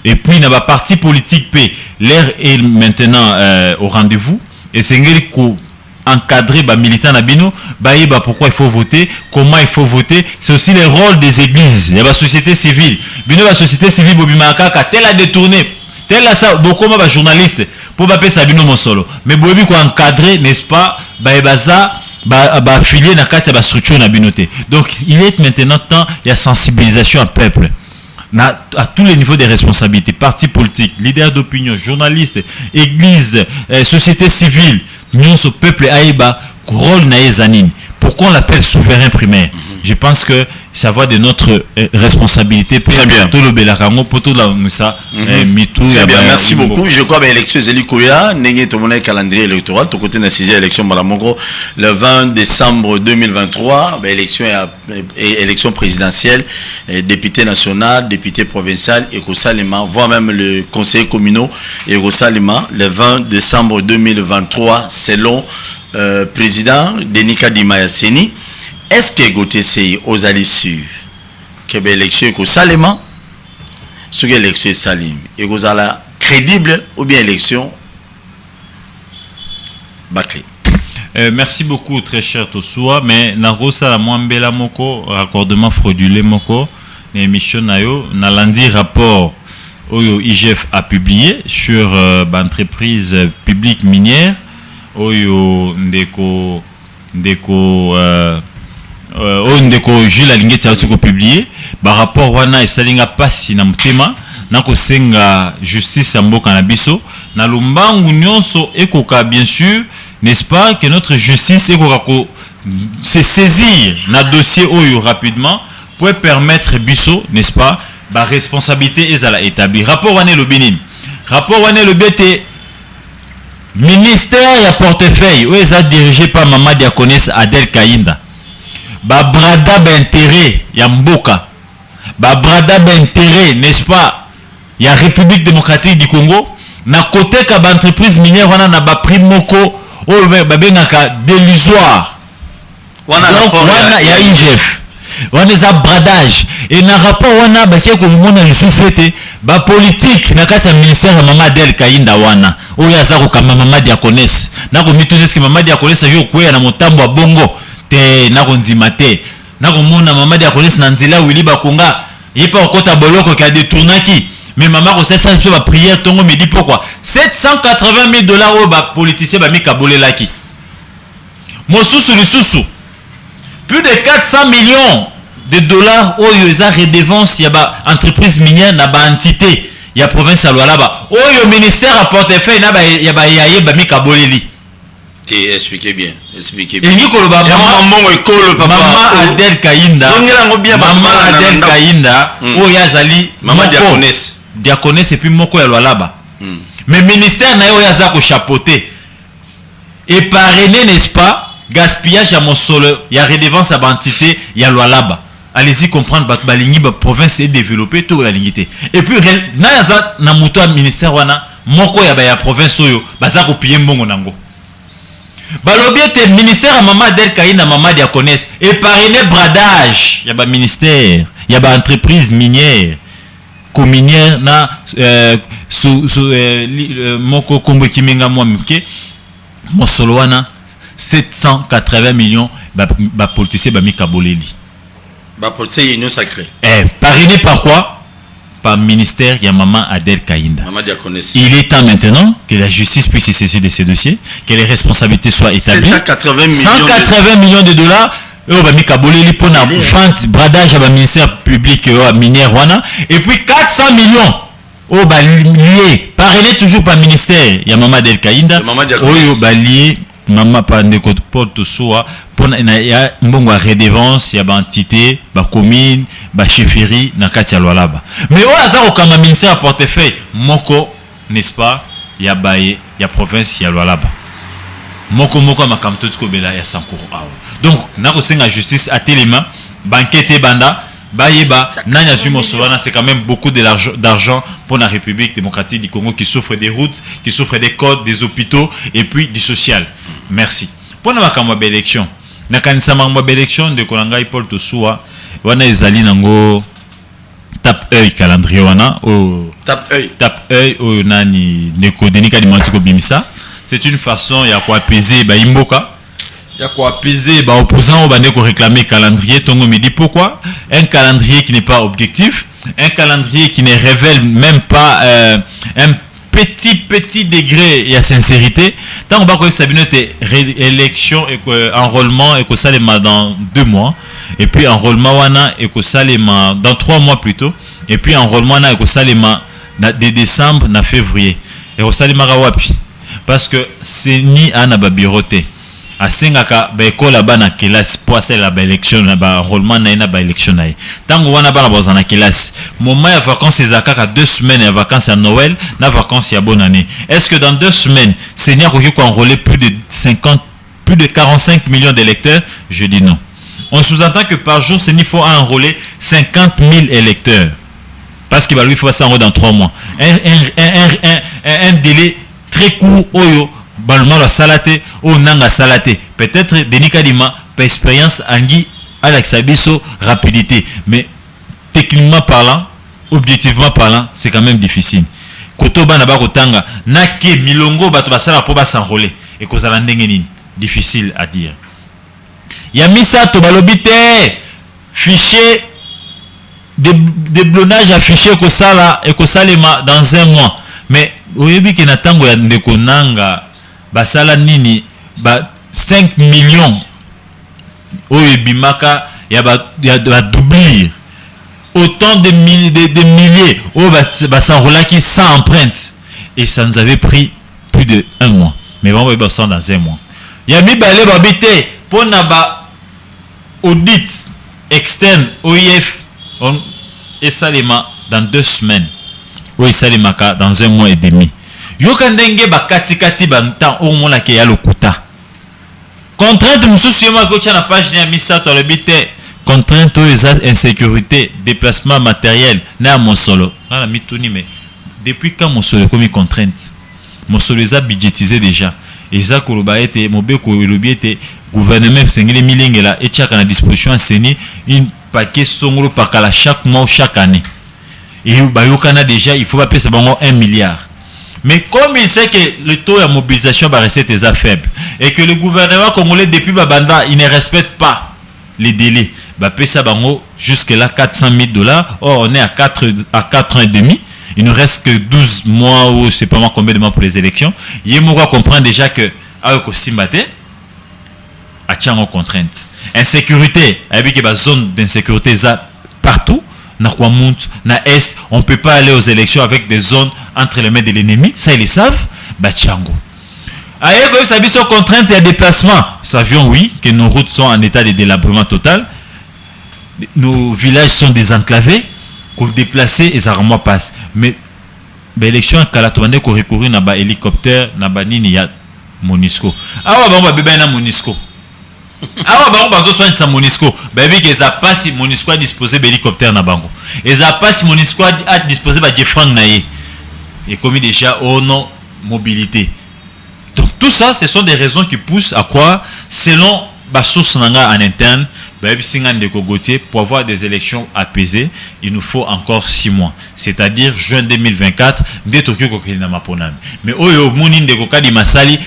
et puis il y a parti politique P. L'air est maintenant au rendez-vous et c'est encadrer les militants nabino, pourquoi il faut voter, comment il faut voter, c'est aussi le rôle des églises, il y a la société civile, la société civile bobimaka tel a détourné. Tel là ça beaucoup de journalistes pour pas payer Sabino Mosolo mais bobi ko encadrer n'est-ce pas affilié na carte ba structure na binoté. Donc il est maintenant temps il y a sensibilisation à peuple à tous les niveaux des responsabilités, partis politiques, leaders d'opinion, journalistes, églises, société civile, nous ce peuple aïba rôle na ezanine. Pourquoi on l'appelle souverain primaire? Je pense que ça va de notre responsabilité. Très bien. Tout le Belakango, pour tout la Moussa, Mitou. Très bien, merci beaucoup. Je crois que l'élection Zéli Kouya, n'est pas mon calendrier électoral. Tout côté de la élection Malamongo, le 20 décembre 2023, élection présidentielle, député national, député provincial, Ekosalema, voire même le conseiller communal, Ekosalema, le 20 décembre 2023, selon président Denika Dimayaseni. Est-ce que Gauthier Sey aux alliés sûrs que l'élection est salement, ce que l'élection est salim, et que la crédible ou bien élection bâclée? Merci beaucoup très cher Tosua, mais Narosa la Mwambela Moko, raccordement frauduleux Moko, l'émission Nayo, n'a lundi rapport Oyo IGF a publié sur l'entreprise publique minière Oyo Ndeko ndeko Jules Alingeti a publié par rapport wana esalinga pasi na mutema na kosenga justice ya mboka na biso na lumbangu nyonso ekoka bien sûr n'est-ce pas que notre justice ekoka ko se saisir na dossier oyo rapidement pour permettre biso n'est-ce pas ba responsabilité ezala établie. Rapport wana le Benin, rapport wana le BT ministère ya portefeuille où est dirigé par Maman Diakonès Adel Kainda. Ba brada d'intérêt ya mboka, ba brada d'intérêt n'est-ce pas ya République démocratique du Congo na côté ka ba entreprise minière wana na ba prix moko o ba bengaka délusoire wana ya IGF wana za bradage et na rapport wana ba tie ko mona lisusu ete ba politique na kati ya ministère ya Maman Adel Kainda wana oyo azako kama Maman Diakonès na ko mituneski Maman Diakonès yo kwea na motambo wa bongo te na konzima te na komona Maman Diakonès na nzela wili bakonga yepa okota boloko ki a détournaki mais maman ko sesa nso ba prière tongo me dit pourquoi 780 000 $ au ba politicien ba mikabolelaki mosusu lisusu plus de 400 millions de dollars oyo eza redevance ya ba entreprise minière na ba entité ya province ya Lualaba oyo ministère a portefeuille na ba ya ba yaye ba mikaboleli. Expliquez bien, expliquez bien. Maman Adel Kainda, Maman Adel Kainda, Oyazali, Maman Diakonès et puis Moko ya Lualaba. Mais ministère na Oyaza ko chapeauté et parrainé n'est-ce pas gaspillage à Mosolo, il y a redevance à l'entité, il y a Lualaba. Allez-y comprendre que la province est développée tout la lignité. Et puis na muto ministère wana moko ya province oyo baza ko payer mbongo nango. Balobi ete ministère à Mama Adel Kainda Mama Diakonesse épargner bradage ya ba ministère ya ba entreprise minière cominière na moko kombo kimenga mwa mike mosolo wana 780 millions ba politicien ba mikaboleli ba politicien union sacrée parrainé par quoi? Par ministère ya Mama Adel Kainda. Mama Diakonesse. Il est temps maintenant que la justice puisse se saisir de ces dossiers, que les responsabilités soient établies. 180 millions de dollars. Pour la vente, bradage à ministère public minière et puis 400 millions liés, parrainé toujours par ministère. Il y a Mama Adel Kainda. Lié Mama Pandeko Porto Soa pour na mbongo redevance ya ba entité ba commune ba chefferie na kati ya Lualaba. Mais o azaro kama ministère portefeuille moko n'est-ce pas ya baye ya province ya Lualaba. Moko makamto tiko bela ya Sankuru awo. Donc nako senga justice à téléma banquete banda bayeba nanya sumo sovana, c'est quand même beaucoup d'argent pour la République démocratique du Congo qui souffre des routes, qui souffre des codes, des hôpitaux et puis du social. Merci. Pour la makamwa élection, na kanisa makamwa élection de Kolanga Paul Tosua wana ezali nango tape œil calendrier wana o tape œil o nani neko denika dimantiko bimisa. C'est une façon ya ko apaiser ba imboka. Il y a quoi apaiser bah opposant au bandé qu'on réclamer calendrier. Tongo me dit pourquoi un calendrier qui n'est pas objectif, un calendrier qui ne révèle même pas un petit degré et à sincérité. Tant qu'on va que Sabine était élection et enrôlement et que ça les dans 2 mois et puis enrôlement wana et que ça les dans 3 mois plutôt et puis enrôlement wana et que ça les de décembre na février et que ça les wapi parce que c'est ni à nababiroté. A sengaka ba école bana classe pour ça la élection na ba enrôlement na ba élection na tango wana bana bazana classe moment ya vacances ezaka 2 semaines ya vacances à Noël na vacances ya bonne année. Est-ce que dans 2 semaines Seigneur ko enrôler plus de 45 millions d'électeurs? Je dis non. On sous-entend que par jour il faut enrôler 50 000 électeurs parce qu'il va lui faut ça dans 3 mois. Un délai très court oyo balma la salate ou nanga salate peut-être Denis Kadima par expérience angi Alex Abisso rapidité mais techniquement parlant objectivement parlant c'est quand même difficile koto bana ba kotanga nake milongo bato basala po s'enrôler et kozala ndenge nini difficile à dire ya misa to balobite fichier déblonnage affiché ko sala et ko salema dans 1 mois mais oyebi ke na tango ya ndeko nanga basala nini ba 5 millions oyebimaka ya doublir autant de milliers ba s'enrôlaki sans empreinte et ça nous avait pris plus de 1 mois mais bon va ça dans 1 mois ya mi balé babité pour na ba audit externe OIF on et salima dans 2 semaines oui salimaka dans 1 mois et demi. Yoka ndenge bakati bantan au mona ke ya lokuta. Contrainte mususu yema ko tia na page ya misa to lebite contrainte aux insécurité, déplacement matériel na mosolo. Na mituni mais depuis quand mosolo comme contrainte. Mosolo eza budgétisé déjà. Eza koloba ete mobeko elobi ete gouvernement sengeli milingela et tia na disposition seni une paquet songolo pakala chaque mois ou chaque année. Et bayokana déjà il faut pas payer 1 milliard. Mais comme il sait que le taux de mobilisation va rester faible et que le gouvernement congolais depuis Babanda il ne respecte pas les délais, bah paye ça bango jusque là 400 000 $. Or on est à 4 ans et demi. Il ne reste que 12 mois ou je sais pas moi combien de mois pour les élections. Yemora comprend déjà que avec Simbate a tient en contrainte. Insécurité, avec la zone d'insécurité partout. Na Est, on ne peut pas aller aux élections avec des zones entre les mains de l'ennemi. Ça, ils le savent. Bachango. Ailleurs, comme ça, ils sont contraintes et déplacement. Savions, oui, que nos routes sont en état de délabrement total. Nos villages sont désenclavés. Qu'on déplace et ça remoit passe. Mais l'élection, quand on a recouru à hélicoptère, na nini ya Monisco. Ah ouais, on va Monisco. Ah ouais, bah on va soigner sa Monisco. Baby que ça passe si Monisco a disposé d'hélicoptère na bango. Et ça passe si Monisco a disposé de Frank naye. et commis déjà au non mobilité. Donc tout ça, ce sont des raisons qui poussent à croire, selon la source en interne, pour avoir des élections apaisées, il nous faut encore 6 mois. C'est-à-dire juin 2024, mais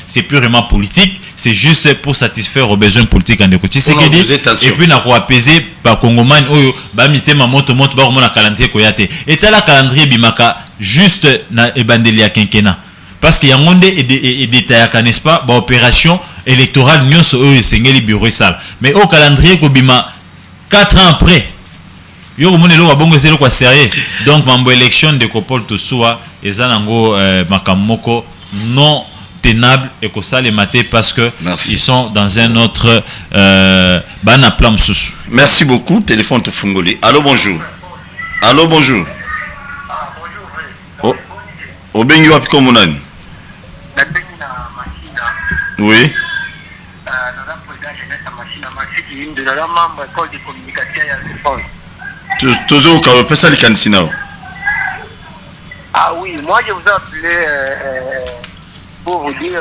c'est purement politique, c'est juste pour satisfaire aux besoins politiques en déco. Et puis, on a apaisé par Congoman, et tel calendrier bimaka juste na ebandelia quinquennat. Parce qu'il y a un monde et détails, n'est-ce pas, opération électorale, nous sommes les bureaux sales. Mais au calendrier, 4 ans après, il y a un sérieux. Donc, ma élection de Kopol Tosoua, et Zanango Makamoko, non tenable et que ça les mater parce que ils sont dans un autre plan. Merci beaucoup. Téléphone te fungoli. Allô, bonjour. Allô, bonjour. Au Bengi Wapikomunani. Oui. Ah oui, moi je vous ai appelé pour vous dire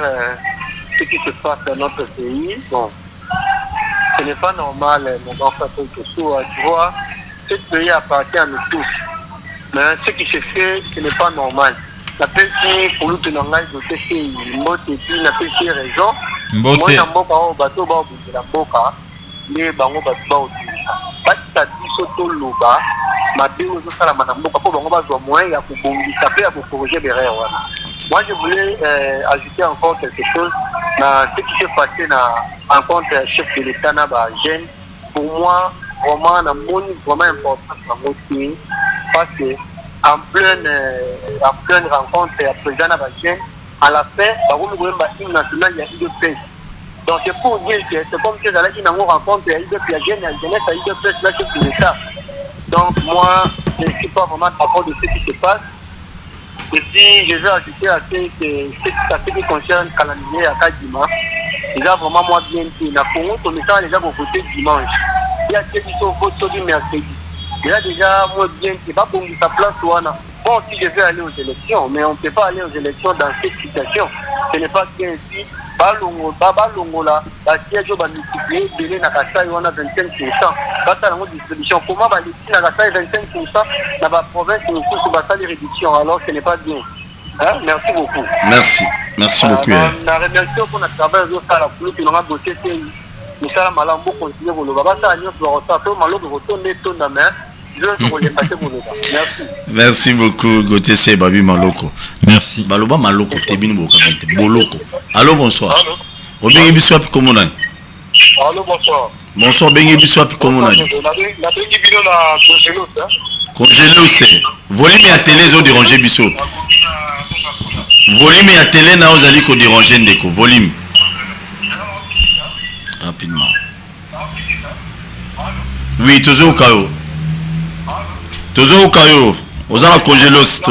ce qui se passe dans notre pays. Bon, ce n'est pas normal, mon enfant, tu vois, ce pays appartient à nous tous. Mais ce qui se fait, ce n'est pas normal. La petite pour nous tenir de tester une mot et puis la petite raison. Moi, je suis un bateau, la boca, mais bango bateau, pas de soto loba, ma bio ça la madame boca pour bango bateau moins, il y a pour bon, ça fait pour corriger les erreurs. Moi, je voulais ajouter encore quelque chose. Ce qui s'est passé dans rencontre chef de l'État na jeune, pour moi, vraiment, un monde vraiment important dans notre pays, parce que en pleine rencontre à président Nabagien, à la fin, on a une hymne national, il y a eu de paix. Donc c'est pour dire que c'est comme si j'allais une rencontre, il y a eu de paix, il y a eu de paix, là, c'est pour l'État. Donc moi, je ne suis pas vraiment d'accord de ce qui se passe. Et puis, je vais ajouter à ce qui concerne le calendrier à Kadima, il a vraiment moi bien dit, il a pour nous, les gens vont voter dimanche. Il y a ceux qui sont votés du mercredi. Il y a déjà, moi, bien, c'est pas pour sa place, bon, si je vais aller aux élections, mais on ne peut pas aller aux élections dans cette situation. Ce n'est pas bien ici. Balongola, la siège va multiplier, belé na Kassai, on a 25%. Quand on a une distribution, comment va les na Kassai 25% dans la province, nous tous va les réductions, alors ce n'est pas bien. Hein? Merci beaucoup. Merci beaucoup. La remercie pour notre travail, nous avons plus que nous avons bossé, nous avons malambo continuer pour le baba, ça a nous avons malo de retourner tout dans la main. Merci beaucoup, Gauthier C. Babi Maloko. Merci. Baloba Maloko, Tebin Bokabete, Boloko. Allô, bonsoir. Allô. Au Bengi Biswap Komonan. Allô, bonsoir. Bonsoir, Bengi Biswap Komonan. La Bengi Bino na Congélos, hein. Congélos, c'est. Volume à télé, zo déranger Bisso. Volume à télé, na ozali ko déranger ndeko. Volume. Rapidement. Oui, toujours au cas où. Toujours au cas où, aux ans Congélos.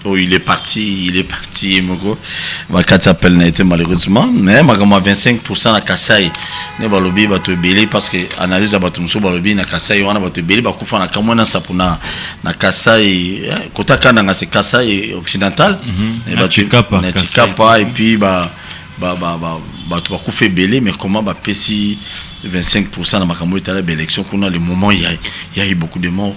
Oh, il est parti, Moko. Wakati appel n'a été malheureusement, mais magama 25% na Kasai. Ne balobi bato belé parce que analyse à bato muso balobi na Kasai wana bato belé ba kufa na kamona sapuna na Kasai kota kana nga se Kasai occidental et bato na Chikapa et puis bato ba kufa belé mais comment ba pesi 25% na makambo etala élection kuna le moment il y a eu beaucoup de morts.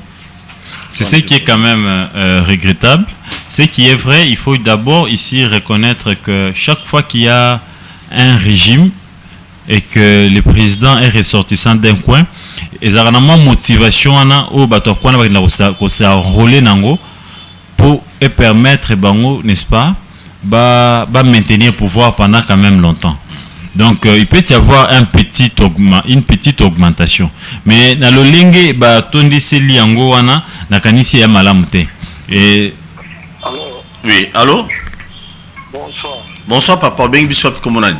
C'est ce qui est quand même regrettable. Ce qui est vrai, il faut d'abord ici reconnaître que chaque fois qu'il y a un régime et que le président est ressortissant d'un coin, il y a une motivation pour permettre, n'est-ce pas, maintenir le pouvoir pendant quand même longtemps. Donc il peut y avoir une petite augmentation. Mais dans le lingue tondi seli yango wana nakanisi ya malamu te. Et allô. Oui, allô? Bonsoir. Bonsoir papa, bengi biswap komonani.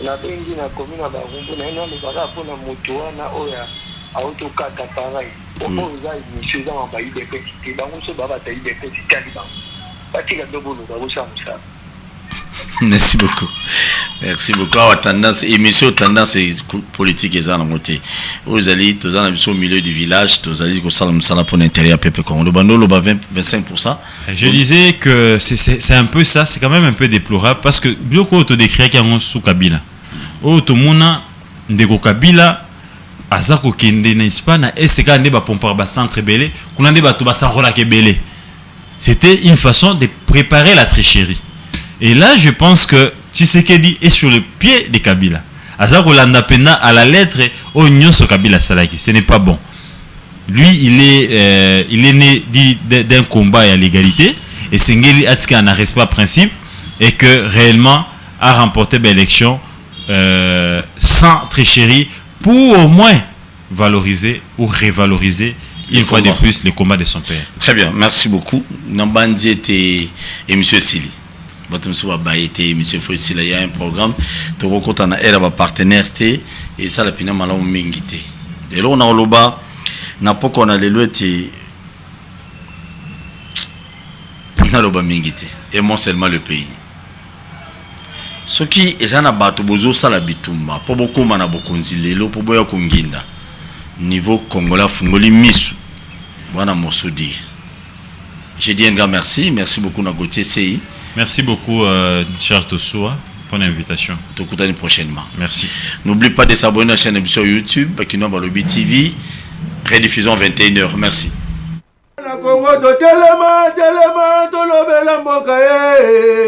Na bengi na komina ba rumbu na ina libaka pona moto wana oya auto kata pareil. Opo za ni seza ma ba IDP, ti bango so baba ta IDP ti kali ba. Merci beaucoup. Merci beaucoup. À tendance, émission tendance politique et en montée. Vous allez, tous au milieu du village, tous allez au salon pour l'intérieur Pépé Congo. Le bando, le 25%. Je disais que c'est un peu ça, c'est quand même un peu déplorable parce que beaucoup autodécrit qu'il y a sous Kabila. Automona ndeko Kabila azako kende na Espagne et c'est quand on pompar ba centre belé, qu'on ande ba to ba sanrola ke belé. C'était une façon de préparer la tricherie. Et là, je pense que Tshisekedi est sur le pied de Kabila. Azako Landapena à la lettre au Nyonso Kabila Salaki. Ce n'est pas bon. Lui, il est né d'un combat et à l'égalité. Et Sengeli Atika n'a pas principe. Et que réellement a remporté l'élection sans tricherie pour au moins valoriser ou révaloriser une fois de plus le combat de son père. Très bien, merci beaucoup. Nambandi était et M. Sili. Monsieur Fossila, il y a un programme. Tu rencontres un partenaire et ça, la pina malon mingité. Et là, on a le bas, n'a pas qu'on a les lois et on a le bas mingité. Et moi seulement le pays. Ce qui est un abattu, bozo salabitumba. Pour beaucoup, on a beaucoup de pour boya kunginda. Niveau congolais, fungoli misu. Voilà mon soudi. J'ai dit un grand merci. Merci beaucoup, Nagoté CI. Merci beaucoup, cher Tosoua, pour l'invitation. Te écoutons prochainement. Merci. N'oublie pas de s'abonner à la chaîne sur YouTube, Bakino Balobi TV, rediffusion 21h. Merci.